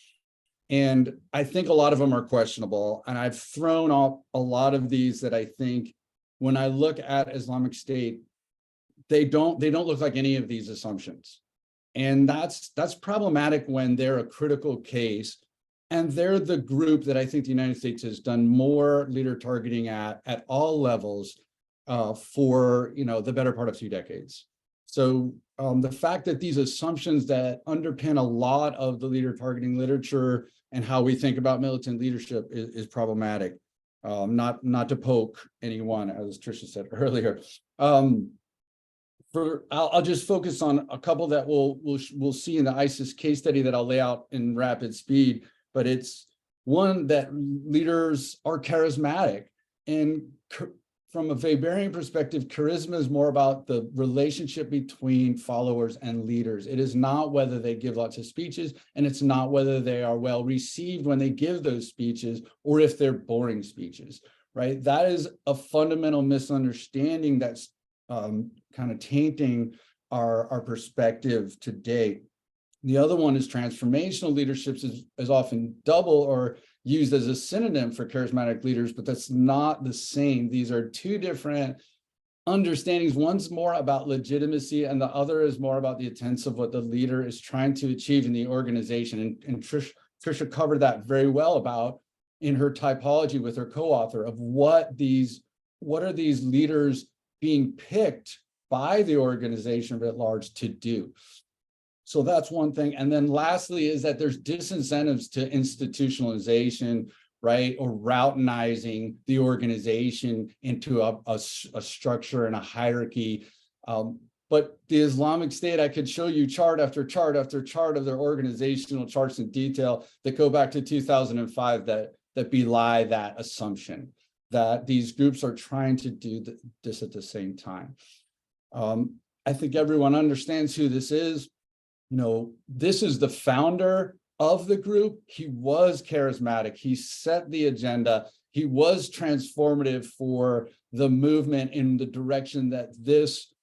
And I think a lot of them are questionable. And I've thrown out a lot of these that I think, when I look at Islamic State, they don't look like any of these assumptions. And that's problematic when they're a critical case. And they're the group that I think the United States has done more leader targeting at all levels for the better part of 2 decades. So the fact that these assumptions that underpin a lot of the leader targeting literature and how we think about militant leadership is problematic. Not to poke anyone, as Tricia said earlier, I'll just focus on a couple that we'll see in the ISIS case study that I'll lay out in rapid speed, but it's one that leaders are charismatic. And from a Weberian perspective, charisma is more about the relationship between followers and leaders. It is not whether they give lots of speeches, and it's not whether they are well received when they give those speeches, or if they're boring speeches, right? That is a fundamental misunderstanding that's kind of tainting our perspective to date. The other one is transformational leadership is often double or used as a synonym for charismatic leaders, but that's not the same. These are two different understandings. One's more about legitimacy, and the other is more about the intents of what the leader is trying to achieve in the organization. And Trisha covered that very well in her typology with her co-author of what are these leaders being picked by the organization at large to do. So that's one thing. And then lastly is that there's disincentives to institutionalization, right? Or routinizing the organization into a structure and a hierarchy. But the Islamic State, I could show you chart after chart after chart of their organizational charts in detail that go back to 2005 that belie that assumption that these groups are trying to do this at the same time. I think everyone understands who this is. This is the founder of the group. He was charismatic. He set the agenda. He was transformative for the movement in the direction that this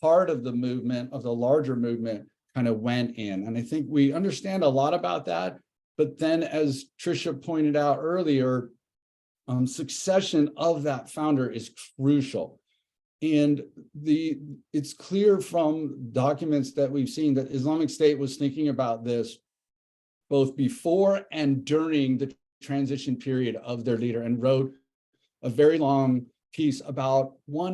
part of the movement, of the larger movement, kind of went in. And I think we understand a lot about that. But then, as Trisha pointed out earlier, succession of that founder is crucial. And it's clear from documents that we've seen that Islamic State was thinking about this both before and during the transition period of their leader, and wrote a very long piece about why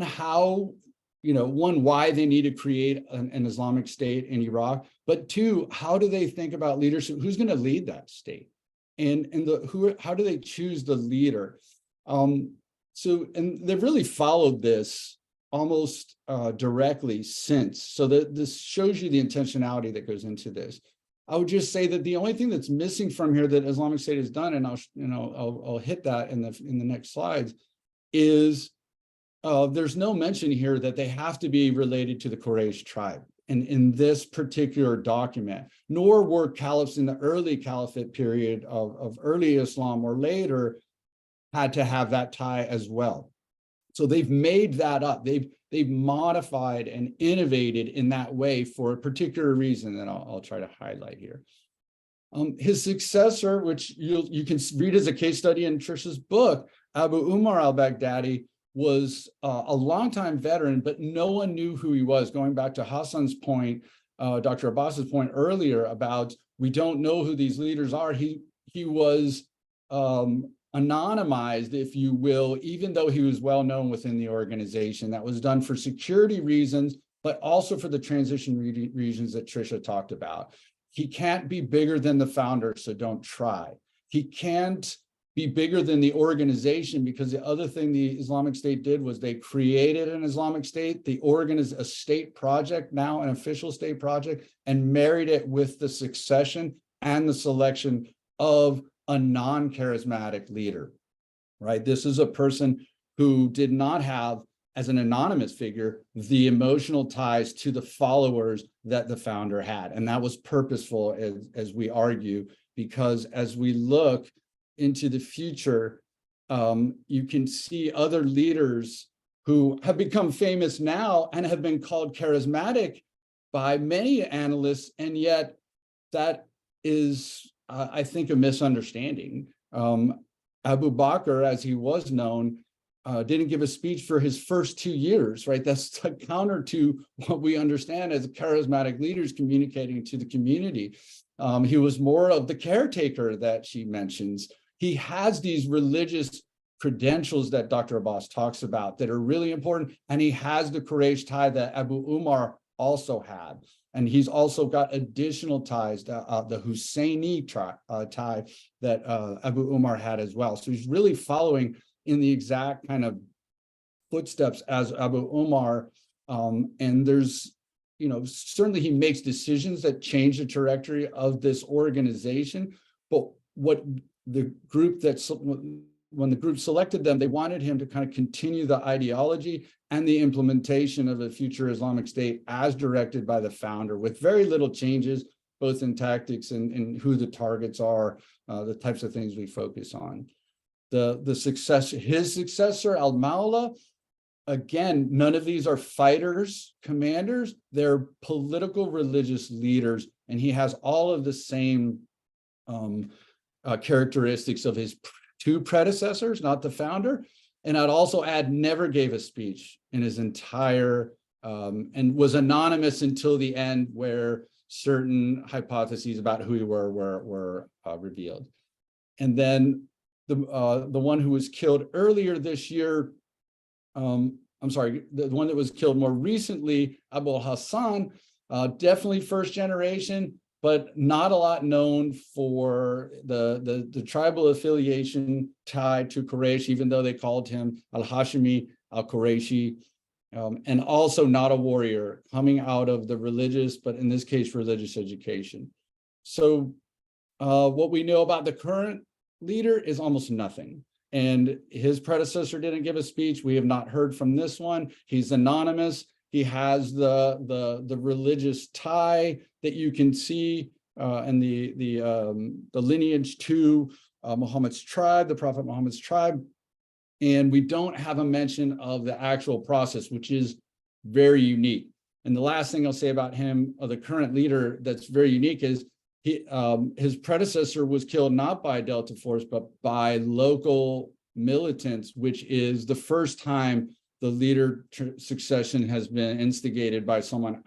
they need to create an Islamic State in Iraq, but two, how do they think about leadership? Who's going to lead that state? And how do they choose the leader? And they've really followed this almost directly since. So this shows you the intentionality that goes into this. I would just say that the only thing that's missing from here that Islamic State has done, and I'll hit that in the next slides, is there's no mention here that they have to be related to the Quraysh tribe. And in this particular document, nor were caliphs in the early caliphate period of early Islam or later had to have that tie as well. So they've made that up. They've modified and innovated in that way for a particular reason that I'll try to highlight here. His successor, which you can read as a case study in Trisha's book, Abu Umar al-Baghdadi, was a longtime veteran, but no one knew who he was. Going back to Hassan's point, Dr. Abbas's point earlier about we don't know who these leaders are. He was anonymized, if you will, even though he was well known within the organization. That was done for security reasons, but also for the transition reasons that Trisha talked about. He can't be bigger than the founder, so don't try. He can't be bigger than the organization, because the other thing the Islamic State did was they created an Islamic State. The organ is a state project, now an official state project, and married it with the succession and the selection of a non-charismatic leader, right? This is a person who did not have, as an anonymous figure, the emotional ties to the followers that the founder had. And that was purposeful, as we argue, because as we look into the future, you can see other leaders who have become famous now and have been called charismatic by many analysts, and yet that is, I think, a misunderstanding. Abu Bakr, as he was known, didn't give a speech for his first 2 years, right? That's counter to what we understand as charismatic leaders communicating to the community. He was more of the caretaker that she mentions. He has these religious credentials that Dr. Abbas talks about that are really important. And he has the Quraysh tie that Abu Umar also had. And he's also got additional ties, the Husseini tie that Abu Umar had as well. So he's really following in the exact kind of footsteps as Abu Omar. And there's, certainly he makes decisions that change the trajectory of this organization. But what the group when the group selected them, they wanted him to kind of continue the ideology and the implementation of a future Islamic State as directed by the founder, with very little changes, both in tactics and who the targets are, the types of things we focus on. His successor, al-Mawla, again, none of these are fighters, commanders, they're political religious leaders, and he has all of the same characteristics of his two predecessors, not the founder. And I'd also add, never gave a speech in his entire, and was anonymous until the end, where certain hypotheses about who he were revealed. And then the one who was killed earlier this year, the one that was killed more recently, Abu Hassan, definitely first generation, but not a lot known for the tribal affiliation tied to Quraysh, even though they called him al-Hashimi, al-Qurayshi, and also not a warrior, coming out of the religious, but in this case, religious education. So what we know about the current leader is almost nothing. And his predecessor didn't give a speech. We have not heard from this one. He's anonymous. He has the religious tie that you can see and the lineage to Muhammad's tribe, the Prophet Muhammad's tribe. And we don't have a mention of the actual process, which is very unique. And the last thing I'll say about him, the current leader, that's very unique is his predecessor was killed not by Delta Force, but by local militants, which is the first time the leader succession has been instigated by someone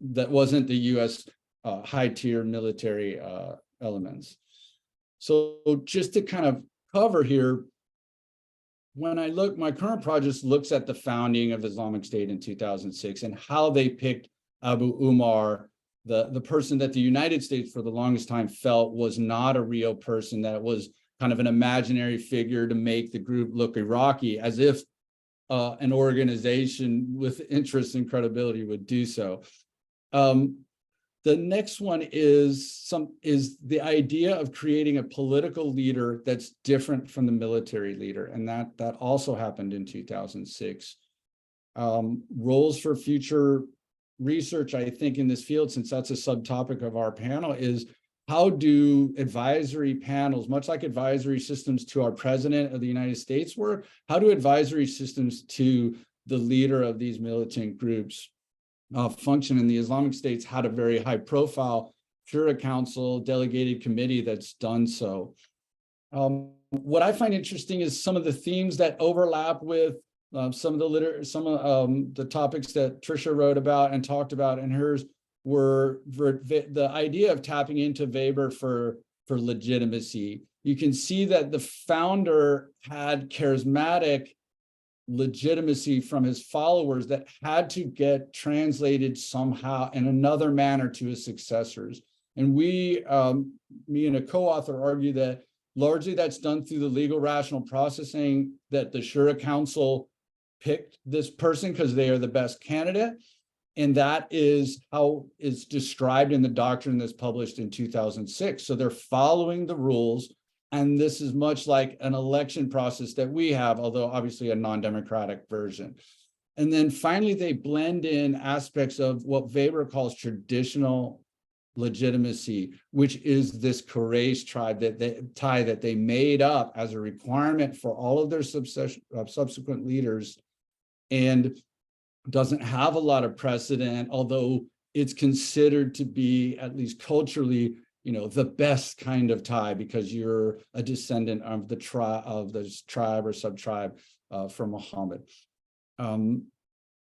that wasn't the U.S. high-tier military elements. So just to kind of cover here, when I look, my current project looks at the founding of Islamic State in 2006 and how they picked Abu Umar, the person that the United States for the longest time felt was not a real person, that was kind of an imaginary figure to make the group look Iraqi, as if an organization with interest and credibility would do so. The next one is the idea of creating a political leader that's different from the military leader, and that also happened in 2006. Roles for future research, I think, in this field, since that's a subtopic of our panel, is how do advisory panels, much like advisory systems to our president of the United States were, how do advisory systems to the leader of these militant groups function? In the Islamic States had a very high profile Shura Council delegated committee that's done so. What I find interesting is some of the themes that overlap with some of the topics that Tricia wrote about and talked about in hers were the idea of tapping into Weber for legitimacy. You can see that the founder had charismatic legitimacy from his followers that had to get translated somehow in another manner to his successors. And me and a co-author argue that largely that's done through the legal rational processing, that the Shura Council picked this person because they are the best candidate. And that is how it's described in the doctrine that's published in 2006. So they're following the rules. And this is much like an election process that we have, although obviously a non-democratic version. And then finally, they blend in aspects of what Weber calls traditional legitimacy, which is this Quraysh tribe that they made up as a requirement for all of their subsequent leaders, and doesn't have a lot of precedent, although it's considered to be, at least culturally, the best kind of tie because you're a descendant of the tribe or sub-tribe from Muhammad. And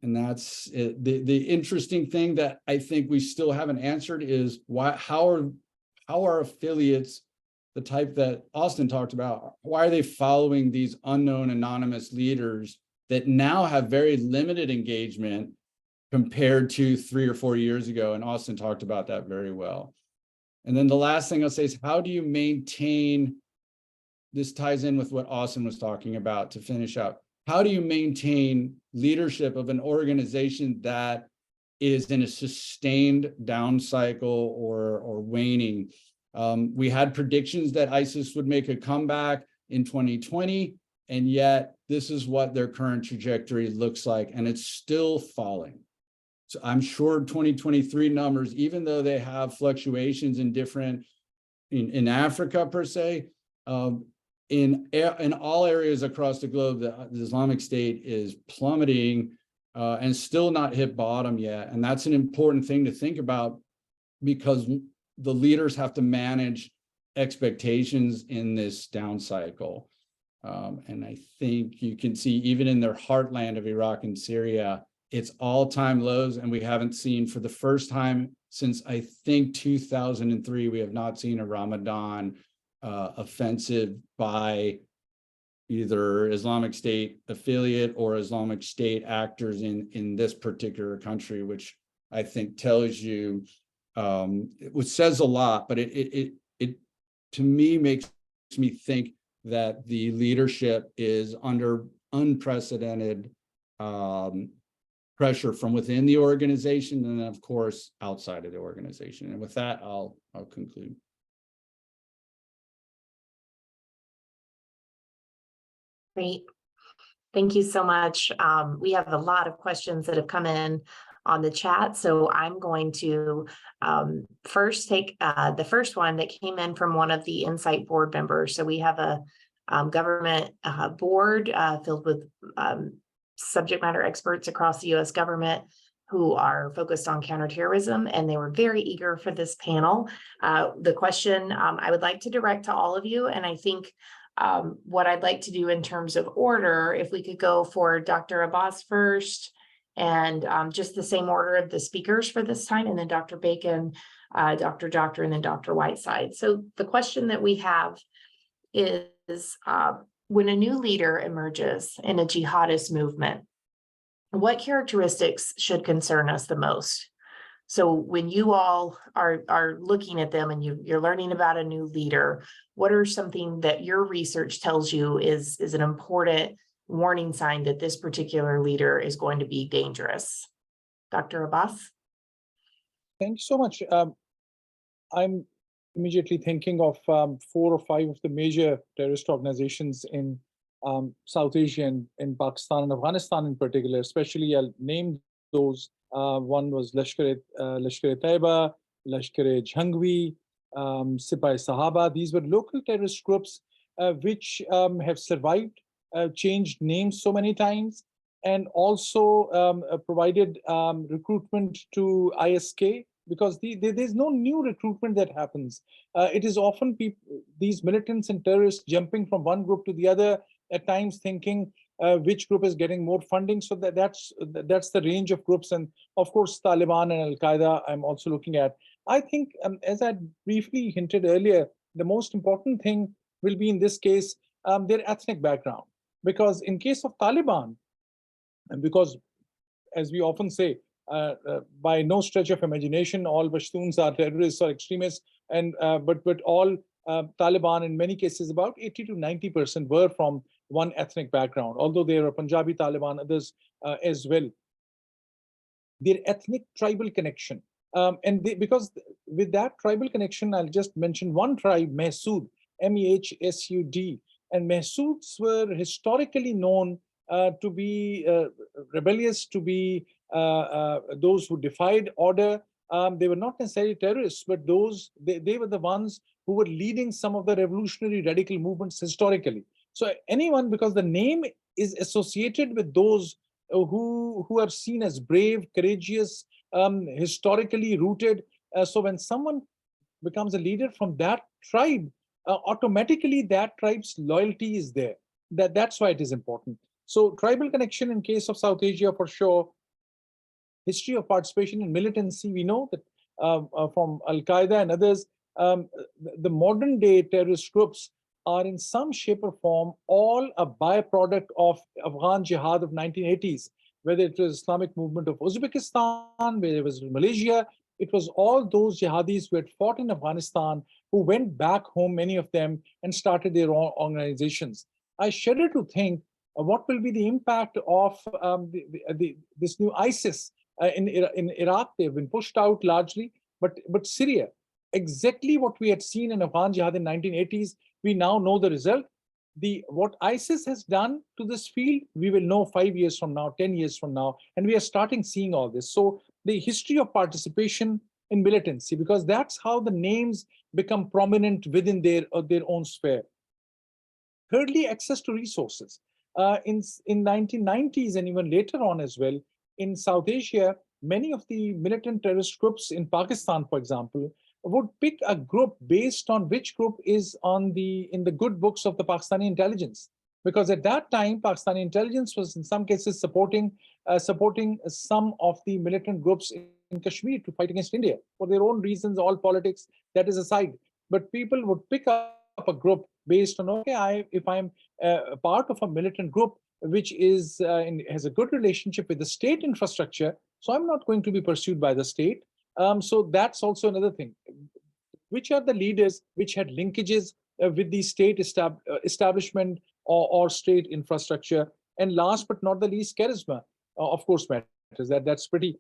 that's it. The interesting thing that I think we still haven't answered is how are affiliates, the type that Austin talked about, why are they following these unknown anonymous leaders that now have very limited engagement compared to 3 or 4 years ago? And Austin talked about that very well. And then the last thing I'll say is, how do you maintain, this ties in with what Austin was talking about to finish up, how do you maintain leadership of an organization that is in a sustained down cycle or waning? We had predictions that ISIS would make a comeback in 2020, and yet this is what their current trajectory looks like, and it's still falling. So I'm sure 2023 numbers, even though they have fluctuations in different, in Africa per se, in all areas across the globe, the Islamic State is plummeting and still not hit bottom yet. And that's an important thing to think about, because the leaders have to manage expectations in this down cycle. And I think you can see even in their heartland of Iraq and Syria, it's all-time lows, and we haven't seen, for the first time since I think 2003, we have not seen a Ramadan offensive by either Islamic State affiliate or Islamic State actors in this particular country, which I think tells you, which says a lot, but it to me makes me think that the leadership is under unprecedented pressure from within the organization, and then of course outside of the organization. And with that, I'll conclude. Great. Thank you so much. We have a lot of questions that have come in on the chat, so I'm going to first take the first one that came in from one of the Insight board members. So we have a government board filled with subject matter experts across the U.S. government who are focused on counterterrorism, and they were very eager for this panel. The question I would like to direct to all of you, and I think what I'd like to do in terms of order, if we could go for Dr. Abbas first, and just the same order of the speakers for this time, and then Dr. Bacon, Dr. Doctor, and then Dr. Whiteside. So the question that we have is, when a new leader emerges in a jihadist movement, what characteristics should concern us the most? So when you all are looking at them and you're learning about a new leader, what are something that your research tells you is an important warning sign that this particular leader is going to be dangerous? Dr. Abbas? Thank you so much. I'm immediately thinking of 4 or 5 of the major terrorist organizations in South Asia and in Pakistan and Afghanistan in particular. Especially, I'll name those. One was Lashkar-e-Taiba, Lashkar-e-Jhangvi, Sipai Sahaba. These were local terrorist groups which have survived, changed names so many times, and also provided recruitment to ISK, because there's no new recruitment that happens. It is often these militants and terrorists jumping from one group to the other, at times thinking which group is getting more funding. So that's the range of groups. And of course, Taliban and al-Qaeda I'm also looking at. I think, as I briefly hinted earlier, the most important thing will be in this case, their ethnic background. Because in case of Taliban, and because as we often say, by no stretch of imagination, all Pashtuns are terrorists or extremists, and but all Taliban, in many cases, about 80 to 90% were from one ethnic background, although there are Punjabi Taliban, others as well. Their ethnic tribal connection. Because with that tribal connection, I'll just mention one tribe, Mahsud, M-E-H-S-U-D. And Mahsuds were historically known to be rebellious, to be those who defied order. They were not necessarily terrorists, but they were the ones who were leading some of the revolutionary radical movements historically. So anyone, because the name is associated with those who are seen as brave, courageous, historically rooted. So when someone becomes a leader from that tribe, automatically that tribe's loyalty is there. That's why it is important. So tribal connection in case of South Asia, for sure. History of participation in militancy, we know that from al-Qaeda and others, the modern day terrorist groups are in some shape or form all a byproduct of Afghan jihad of 1980s, whether it was Islamic movement of Uzbekistan, whether it was Malaysia. It was all those jihadis who had fought in Afghanistan who went back home, many of them, and started their own organizations. I shudder to think What will be the impact of this new ISIS in Iraq? They've been pushed out largely, but Syria, exactly what we had seen in Afghan Jihad in 1980s, we now know the result. What ISIS has done to this field, we will know 5 years from now, 10 years from now, and we are starting seeing all this. So the history of participation in militancy, because that's how the names become prominent within their own sphere. Thirdly, access to resources. In 1990s and even later on as well, in South Asia, many of the militant terrorist groups in Pakistan, for example, would pick a group based on which group is in the good books of the Pakistani intelligence. Because at that time, Pakistani intelligence was in some cases supporting some of the militant groups in Kashmir to fight against India for their own reasons, all politics, that is aside. But people would pick up a group based on, okay, if I'm a part of a militant group which has a good relationship with the state infrastructure, so I'm not going to be pursued by the state. So that's also another thing. Which are the leaders which had linkages with the state establishment or state infrastructure? And last but not the least, charisma, of course, matters. That's pretty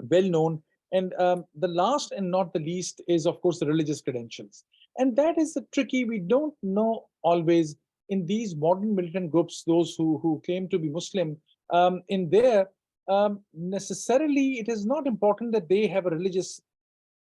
well known. And the last and not the least is, of course, the religious credentials. And that is tricky. We don't know always in these modern militant groups, those who claim to be Muslim, in there, necessarily it is not important that they have a religious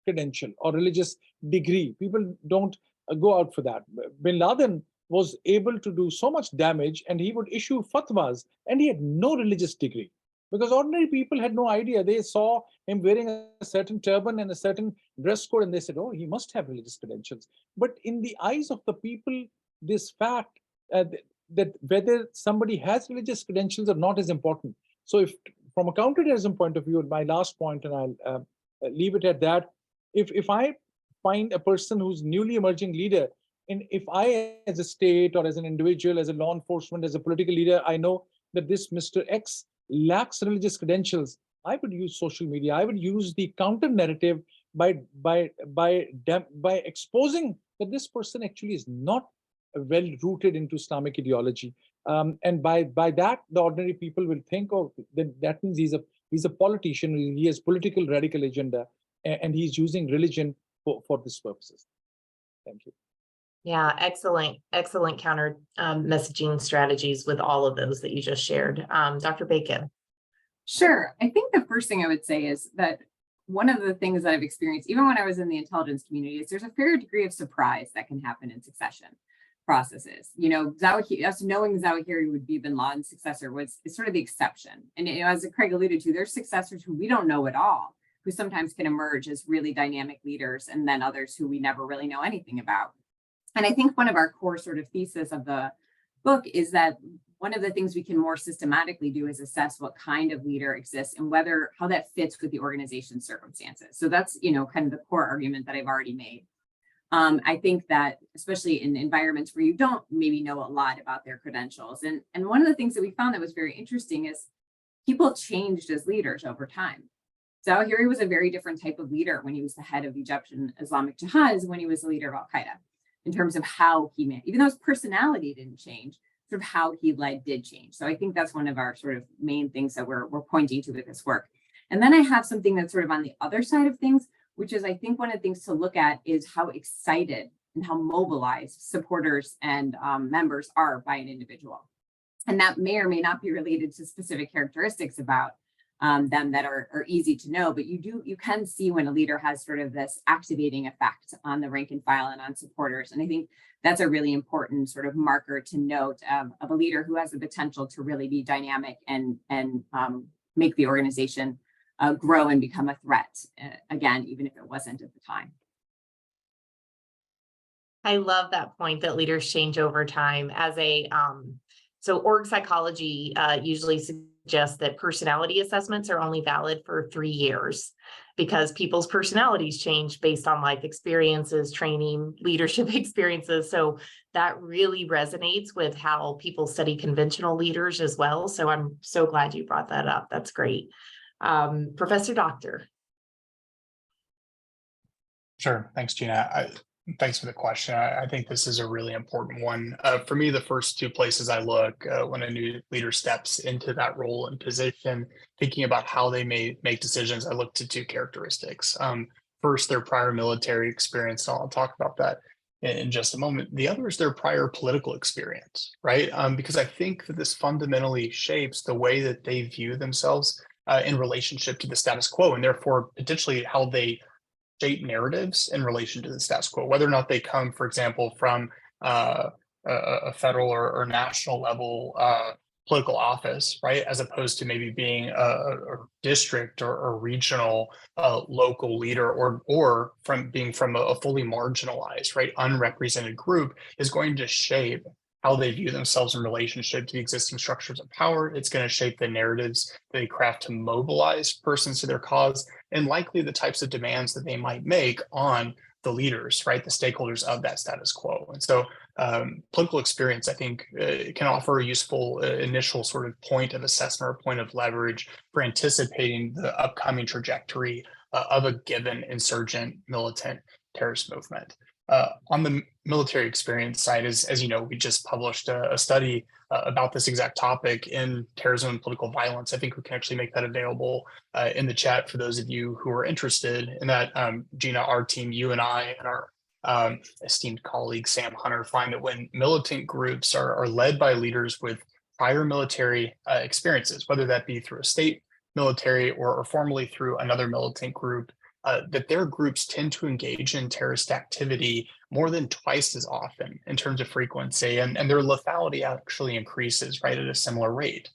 credential or religious degree. People don't go out for that. Bin Laden was able to do so much damage, and he would issue fatwas, and he had no religious degree. Because ordinary people had no idea. They saw him wearing a certain turban and a certain dress code, and they said, oh, he must have religious credentials. But in the eyes of the people, this fact that whether somebody has religious credentials or not is important. So if from a counterterrorism point of view, my last point, and I'll leave it at that, if I find a person who's newly emerging leader, and if I, as a state or as an individual, as a law enforcement, as a political leader, I know that this Mr. X lacks religious credentials, I would use social media. I would use the counter narrative by exposing that this person actually is not well rooted into Islamic ideology, and by that the ordinary people will think, oh, then that means he's a politician. He has political radical agenda, and he's using religion for these purposes. Thank you. Yeah, excellent counter messaging strategies with all of those that you just shared. Dr. Bacon. Sure. I think the first thing I would say is that one of the things that I've experienced, even when I was in the intelligence community, is there's a fair degree of surprise that can happen in succession processes. You know, us knowing Zawahiri would be bin Laden's successor is sort of the exception. And as Craig alluded to, there's successors who we don't know at all, who sometimes can emerge as really dynamic leaders, and then others who we never really know anything about. And I think one of our core sort of thesis of the book is that one of the things we can more systematically do is assess what kind of leader exists and how that fits with the organization's circumstances. So that's, kind of the core argument that I've already made. I think that especially in environments where you don't maybe know a lot about their credentials. And one of the things that we found that was very interesting is people changed as leaders over time. Zawahiri was a very different type of leader when he was the head of Egyptian Islamic Jihad as when he was the leader of al-Qaeda, in terms of how he made, even though his personality didn't change, sort of how he led did change. So I think that's one of our sort of main things that we're pointing to with this work. And then I have something that's sort of on the other side of things, which is I think one of the things to look at is how excited and how mobilized supporters and members are by an individual. And that may or may not be related to specific characteristics about them that are easy to know, but you can see when a leader has sort of this activating effect on the rank and file and on supporters. And I think that's a really important sort of marker to note of a leader who has the potential to really be dynamic and make the organization grow and become a threat, again, even if it wasn't at the time. I love that point that leaders change over time. So org psychology usually suggests that personality assessments are only valid for 3 years because people's personalities change based on life experiences, training, leadership experiences. So that really resonates with how people study conventional leaders as well. So I'm so glad you brought that up. That's great. Professor Doctor. Sure. Thanks, Gina. Thanks for the question. I think this is a really important one. For me, the first two places I look when a new leader steps into that role and position, thinking about how they may make decisions, I look to two characteristics. First, their prior military experience. I'll talk about that in just a moment. The other is their prior political experience, right? Because I think that this fundamentally shapes the way that they view themselves in relationship to the status quo, and therefore potentially how they shape narratives in relation to the status quo, whether or not they come, for example, from a federal or national level political office, right, as opposed to maybe being a district or regional local leader, or from being from a fully marginalized, right, unrepresented group, is going to shape how they view themselves in relationship to the existing structures of power. It's going to shape the narratives they craft to mobilize persons to their cause, and likely the types of demands that they might make on the leaders, right, the stakeholders of that status quo. And so political experience, I think, can offer a useful initial sort of point of assessment or point of leverage for anticipating the upcoming trajectory of a given insurgent, militant, terrorist movement. On the military experience side, as you know, we just published a study about this exact topic in terrorism and political violence. I think we can actually make that available in the chat for those of you who are interested in that. Gina, our team, you and I, and our esteemed colleague Sam Hunter, find that when militant groups are led by leaders with prior military experiences, whether that be through a state military or formally through another militant group, that their groups tend to engage in terrorist activity more than twice as often in terms of frequency, and their lethality actually increases, right, at a similar rate.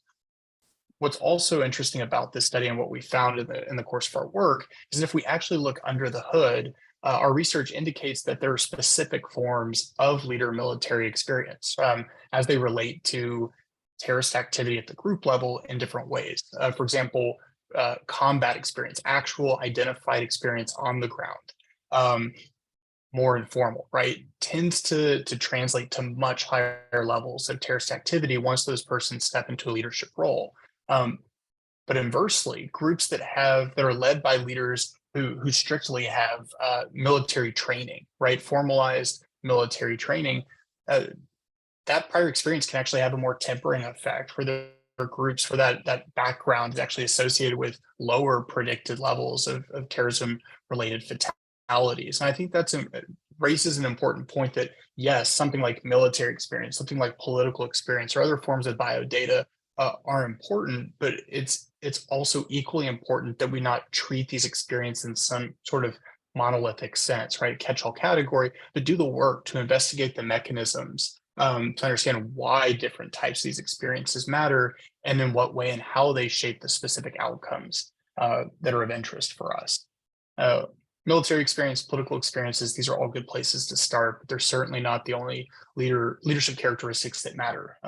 What's also interesting about this study and what we found in the course of our work is that if we actually look under the hood, our research indicates that there are specific forms of leader military experience as they relate to terrorist activity at the group level in different ways. For example, combat experience, actual identified experience on the ground, more informal, right, tends to translate to much higher levels of terrorist activity once those persons step into a leadership role. But inversely, groups that are led by leaders who strictly have military training, right, formalized military training, that prior experience can actually have a more tempering effect for the groups, for that background is actually associated with lower predicted levels of terrorism related fatalities. And I think that's raises an important point that, yes, something like military experience, something like political experience, or other forms of biodata are important, but it's also equally important that we not treat these experiences in some sort of monolithic sense, right, catch-all category, but do the work to investigate the mechanisms to understand why different types of these experiences matter, and in what way and how they shape the specific outcomes that are of interest for us. Military experience, political experiences, these are all good places to start, but they're certainly not the only leadership characteristics that matter.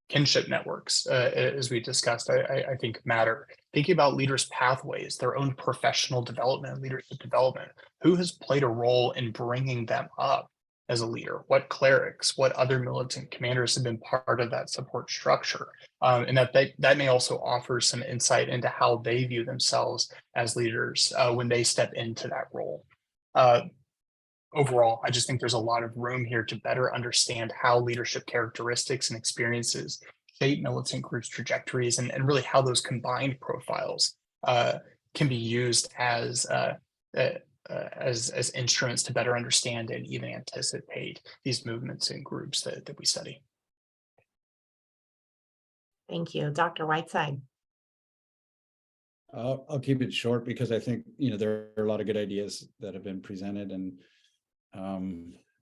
Kinship networks, as we discussed, I think matter. Thinking about leaders' pathways, their own professional development, leadership development, who has played a role in bringing them up as a leader? What clerics, what other militant commanders have been part of that support structure? And that may also offer some insight into how they view themselves as leaders when they step into that role. Overall, I just think there's a lot of room here to better understand how leadership characteristics and experiences shape militant groups' trajectories, and really how those combined profiles can be used as instruments to better understand and even anticipate these movements and groups that we study. Thank you. Dr. Whiteside. I'll keep it short because I think, there are a lot of good ideas that have been presented, and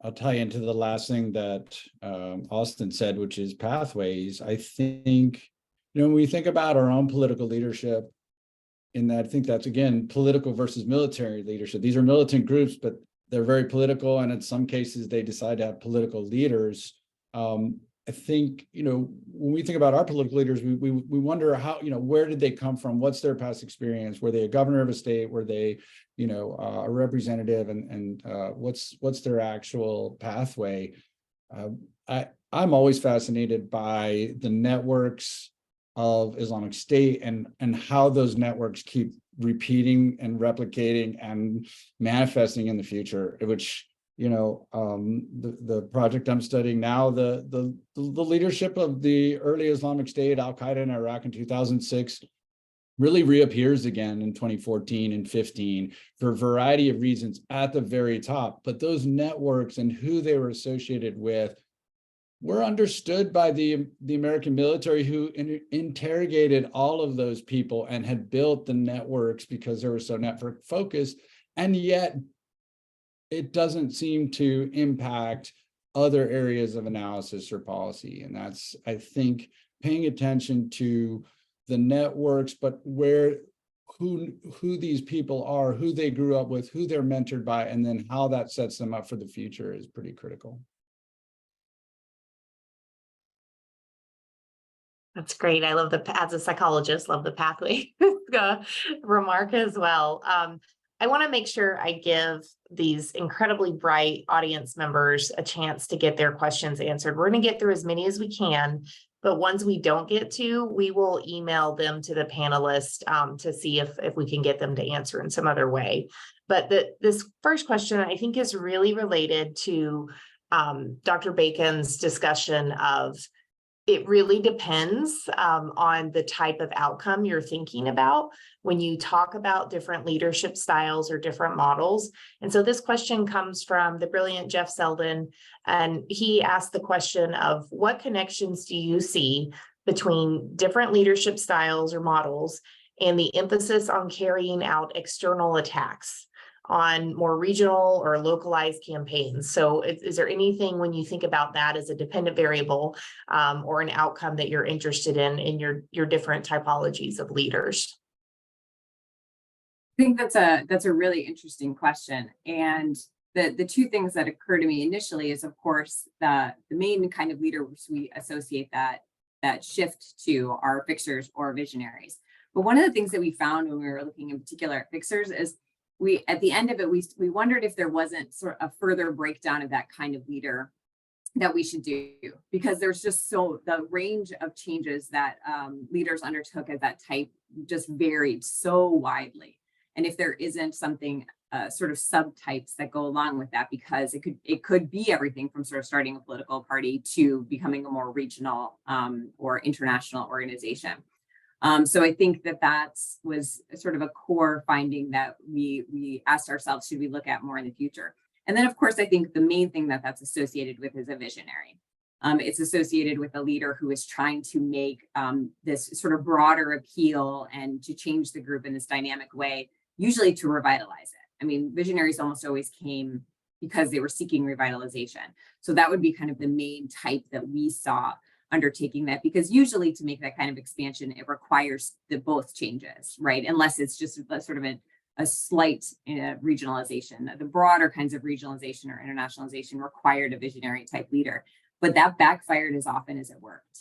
I'll tie into the last thing that Austin said, which is pathways. I think, when we think about our own political leadership, and I think that's, again, political versus military leadership. These are militant groups, but they're very political, and in some cases they decide to have political leaders. I think, when we think about our political leaders, we wonder how, where did they come from? What's their past experience? Were they a governor of a state? Were they, a representative? And what's their actual pathway? I'm always fascinated by the networks of Islamic State and how those networks keep repeating and replicating and manifesting in the future, which the project I'm studying now, the leadership of the early Islamic State, al-Qaeda in Iraq in 2006, really reappears again in 2014 and 15 for a variety of reasons at the very top. But those networks and who they were associated with were understood by the American military, who interrogated all of those people and had built the networks because they were so network focused. And yet it doesn't seem to impact other areas of analysis or policy. And that's, I think, paying attention to the networks, but who these people are, who they grew up with, who they're mentored by, and then how that sets them up for the future is pretty critical. That's great. I love as a psychologist, love the pathway remark as well. I want to make sure I give these incredibly bright audience members a chance to get their questions answered. We're going to get through as many as we can, but ones we don't get to, we will email them to the panelists to see if we can get them to answer in some other way. But this first question, I think, is really related to Dr. Bacon's discussion of it really depends on the type of outcome you're thinking about when you talk about different leadership styles or different models. And so this question comes from the brilliant Jeff Selden, and he asked the question of what connections do you see between different leadership styles or models and the emphasis on carrying out external attacks on more regional or localized campaigns. So is there anything when you think about that as a dependent variable or an outcome that you're interested in your different typologies of leaders? I think that's a really interesting question. And the two things that occur to me initially is, of course, the main kind of leaders we associate that shift to are fixers or visionaries. But one of the things that we found when we were looking in particular at fixers is at the end of it, we wondered if there wasn't sort of a further breakdown of that kind of leader that we should do, because there's just the range of changes that leaders undertook as that type just varied so widely. And if there isn't something sort of subtypes that go along with that, because it could be everything from sort of starting a political party to becoming a more regional or international organization. So I think that was sort of a core finding that we asked ourselves, should we look at more in the future? And then, of course, I think the main thing that's associated with is a visionary. It's associated with a leader who is trying to make this sort of broader appeal and to change the group in this dynamic way, usually to revitalize it. I mean, visionaries almost always came because they were seeking revitalization. So that would be kind of the main type that we saw undertaking that, because usually to make that kind of expansion, it requires both changes, right? Unless it's just sort of a slight regionalization. The broader kinds of regionalization or internationalization required a visionary type leader, but that backfired as often as it worked,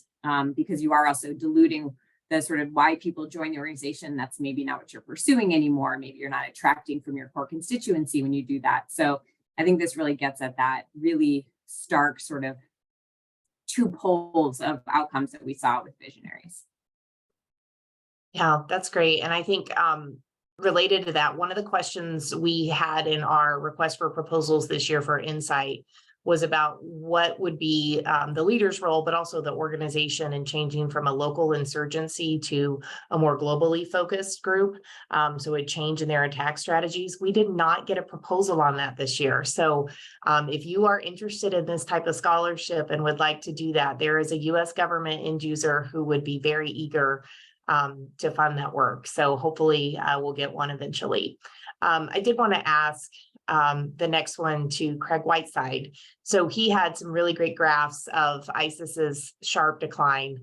because you are also diluting the sort of why people join the organization. That's maybe not what you're pursuing anymore. Maybe you're not attracting from your core constituency when you do that. So I think this really gets at that really stark sort of two poles of outcomes that we saw with visionaries. Yeah, that's great. And I think related to that, one of the questions we had in our request for proposals this year for Insight was about what would be the leader's role, but also the organization in changing from a local insurgency to a more globally focused group. So a change in their attack strategies. We did not get a proposal on that this year. So if you are interested in this type of scholarship and would like to do that, there is a US government end user who would be very eager to fund that work. So hopefully we'll get one eventually. I did want to ask the next one to Craig Whiteside. So he had some really great graphs of ISIS's sharp decline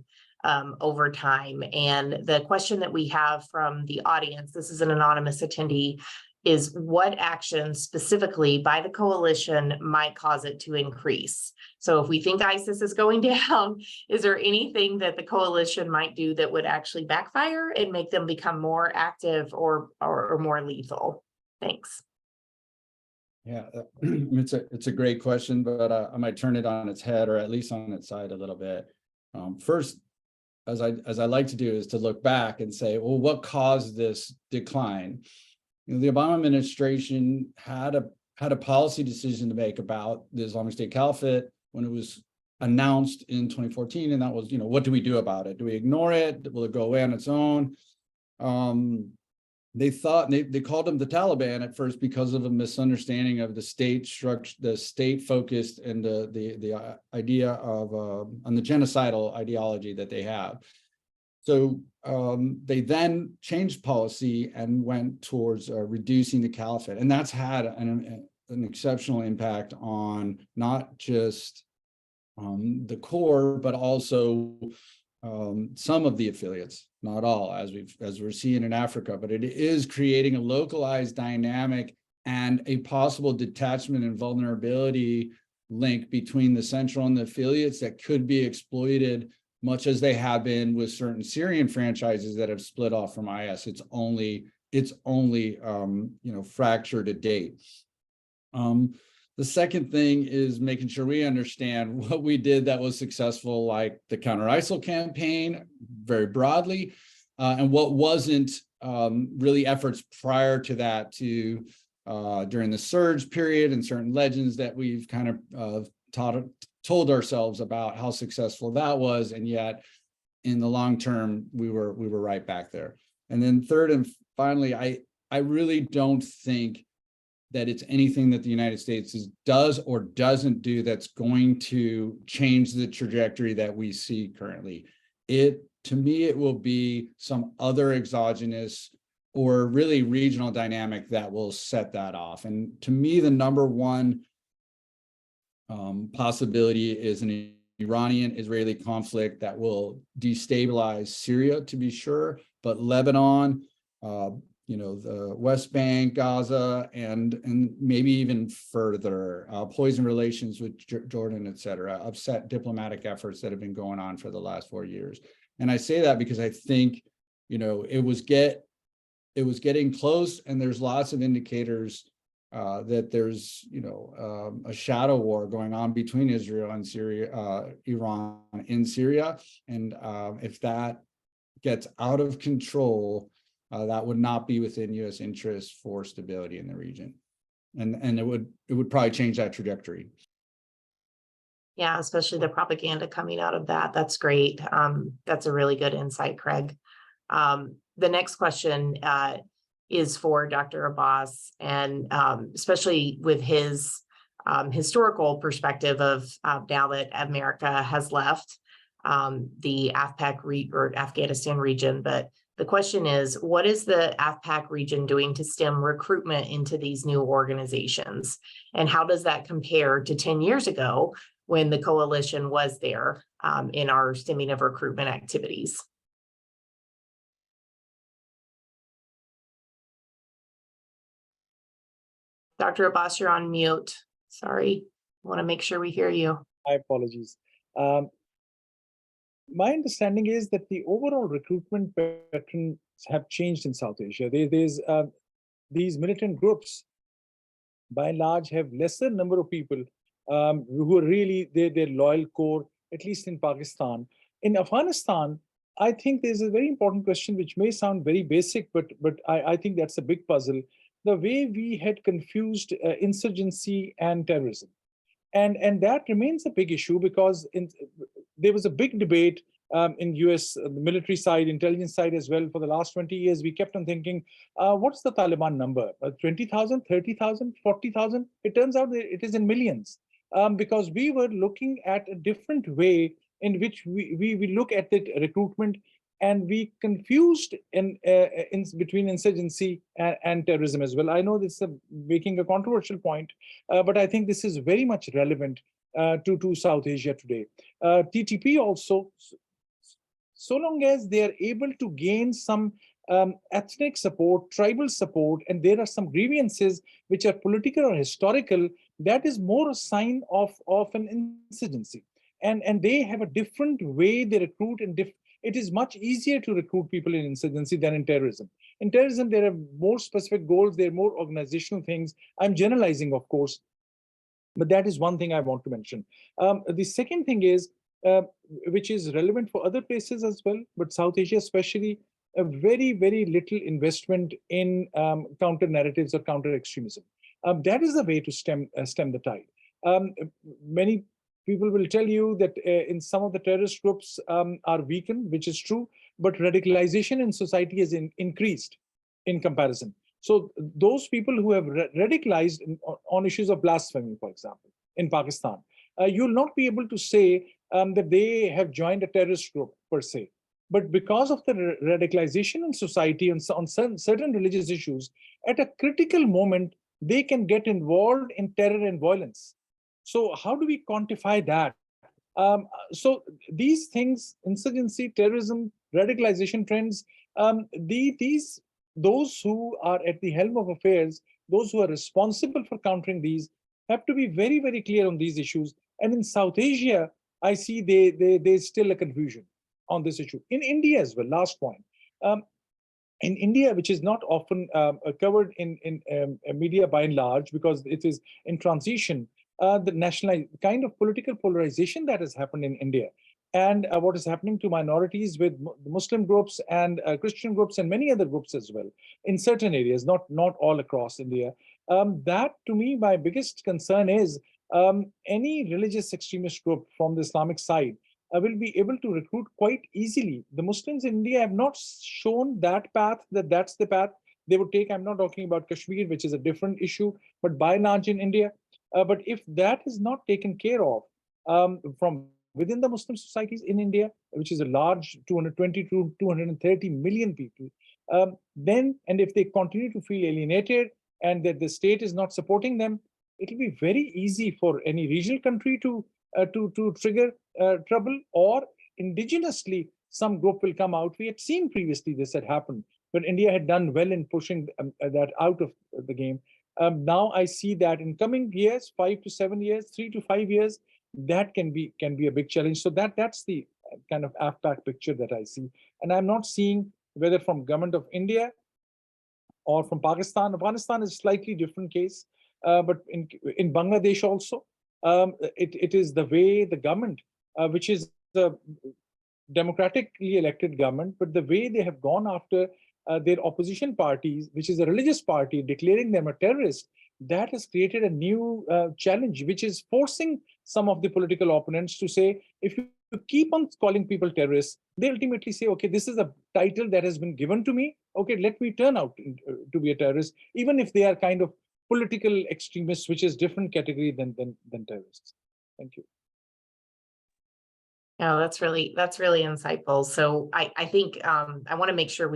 over time. And the question that we have from the audience, this is an anonymous attendee, is what action specifically by the coalition might cause it to increase? So if we think ISIS is going down, is there anything that the coalition might do that would actually backfire and make them become more active or more lethal? Thanks. Yeah, it's a great question, but I might turn it on its head, or at least on its side a little bit. First, as I like to do, is to look back and say, well, what caused this decline? You know, the Obama administration had had a policy decision to make about the Islamic State Caliphate when it was announced in 2014, and that was, what do we do about it? Do we ignore it? Will it go away on its own? They thought they called them the Taliban at first because of a misunderstanding of the state structure, the state focused, and the idea of on the genocidal ideology that they have. So they then changed policy and went towards reducing the caliphate, and that's had an exceptional impact on not just the core, but also some of the affiliates, not all, as we're seeing in Africa, but it is creating a localized dynamic and a possible detachment and vulnerability link between the central and the affiliates that could be exploited, much as they have been with certain Syrian franchises that have split off from IS. It's only fractured to date. The second thing is making sure we understand what we did that was successful, like the counter-ISIL campaign very broadly, and what wasn't, really efforts prior to that during the surge period, and certain legends that we've kind of told ourselves about how successful that was, and yet in the long term we were right back there. And then third and finally, I really don't think that it's anything that the United States does or doesn't do that's going to change the trajectory that we see currently. To me, it will be some other exogenous or really regional dynamic that will set that off. And to me, the number one possibility is an Iranian-Israeli conflict that will destabilize Syria, to be sure, but Lebanon, the West Bank, Gaza, and maybe even further, poison relations with Jordan, et cetera, upset diplomatic efforts that have been going on for the last 4 years. And I say that because I think, it was getting close, and there's lots of indicators that there's, a shadow war going on between Israel and Iran in Syria. And if that gets out of control, that would not be within U.S. interest for stability in the region, and it would probably change that trajectory. Yeah, especially the propaganda coming out of that. That's great. That's a really good insight, Craig. The next question is for Dr. Abbas, and especially with his historical perspective of now that America has left the AFPAC or Afghanistan region. But the question is, what is the AFPAC region doing to stem recruitment into these new organizations? And how does that compare to 10 years ago when the coalition was there in our stemming of recruitment activities? Dr. Abbas, you're on mute. Sorry. I want to make sure we hear you. My apologies. My understanding is that the overall recruitment patterns have changed in South Asia. There's these militant groups, by and large, have lesser number of people who are really their loyal core, at least in Pakistan. In Afghanistan, I think there's a very important question which may sound very basic, but I think that's a big puzzle. The way we had confused insurgency and terrorism. And that remains a big issue, because there was a big debate in US military side, intelligence side as well. For the last 20 years, we kept on thinking, what's the Taliban number? 20,000, 30,000, 40,000? It turns out that it is in millions, because we were looking at a different way in which we look at the recruitment, and we confused in between insurgency and terrorism as well. I know this is making a controversial point, but I think this is very much relevant to South Asia today. TTP also, so long as they are able to gain some ethnic support, tribal support, and there are some grievances which are political or historical, that is more a sign of an insurgency. And they have a different way they recruit, and it is much easier to recruit people in insurgency than in terrorism. In terrorism, there are more specific goals, there are more organizational things. I'm generalizing, of course, but that is one thing I want to mention. The second thing is, which is relevant for other places as well, but South Asia especially, a very, very little investment in counter narratives or counter extremism. That is the way to stem the tide. Many people will tell you that in some of the terrorist groups are weakened, which is true, but radicalization in society has increased in comparison. So those people who have radicalized on issues of blasphemy, for example, in Pakistan, you'll not be able to say that they have joined a terrorist group per se. But because of the radicalization in society on certain religious issues, at a critical moment, they can get involved in terror and violence. So how do we quantify that? So these things, insurgency, terrorism, radicalization trends, those who are at the helm of affairs, those who are responsible for countering these, have to be very, very clear on these issues. And in South Asia, I see there's still a confusion on this issue. In India as well, last point. In India, which is not often covered in media by and large, because it is in transition, the national kind of political polarization that has happened in India, and what is happening to minorities with Muslim groups and Christian groups and many other groups as well in certain areas, not all across India. That, to me, my biggest concern is any religious extremist group from the Islamic side will be able to recruit quite easily. The Muslims in India have not shown that path, that's the path they would take. I'm not talking about Kashmir, which is a different issue, but by and large in India. But if that is not taken care of from within the Muslim societies in India, which is a large 220 to 230 million people, then, and if they continue to feel alienated and that the state is not supporting them, it will be very easy for any regional country to trigger trouble, or indigenously some group will come out. We had seen previously this had happened, but India had done well in pushing that out of the game. Now I see that in coming years, 5 to 7 years, 3 to 5 years, that can be a big challenge. So that's the kind of AFPAC picture that I see. And I'm not seeing whether from government of India or from Pakistan. Afghanistan is a slightly different case, but in Bangladesh also, it is the way the government, which is the democratically elected government, but the way they have gone after their opposition parties, which is a religious party, declaring them a terrorist, that has created a new challenge, which is forcing some of the political opponents to say, if you keep on calling people terrorists, they ultimately say, okay, this is a title that has been given to me. Okay, let me turn out to be a terrorist, even if they are kind of political extremists, which is different category than terrorists. Thank you. No, that's really insightful. So I think I want to make sure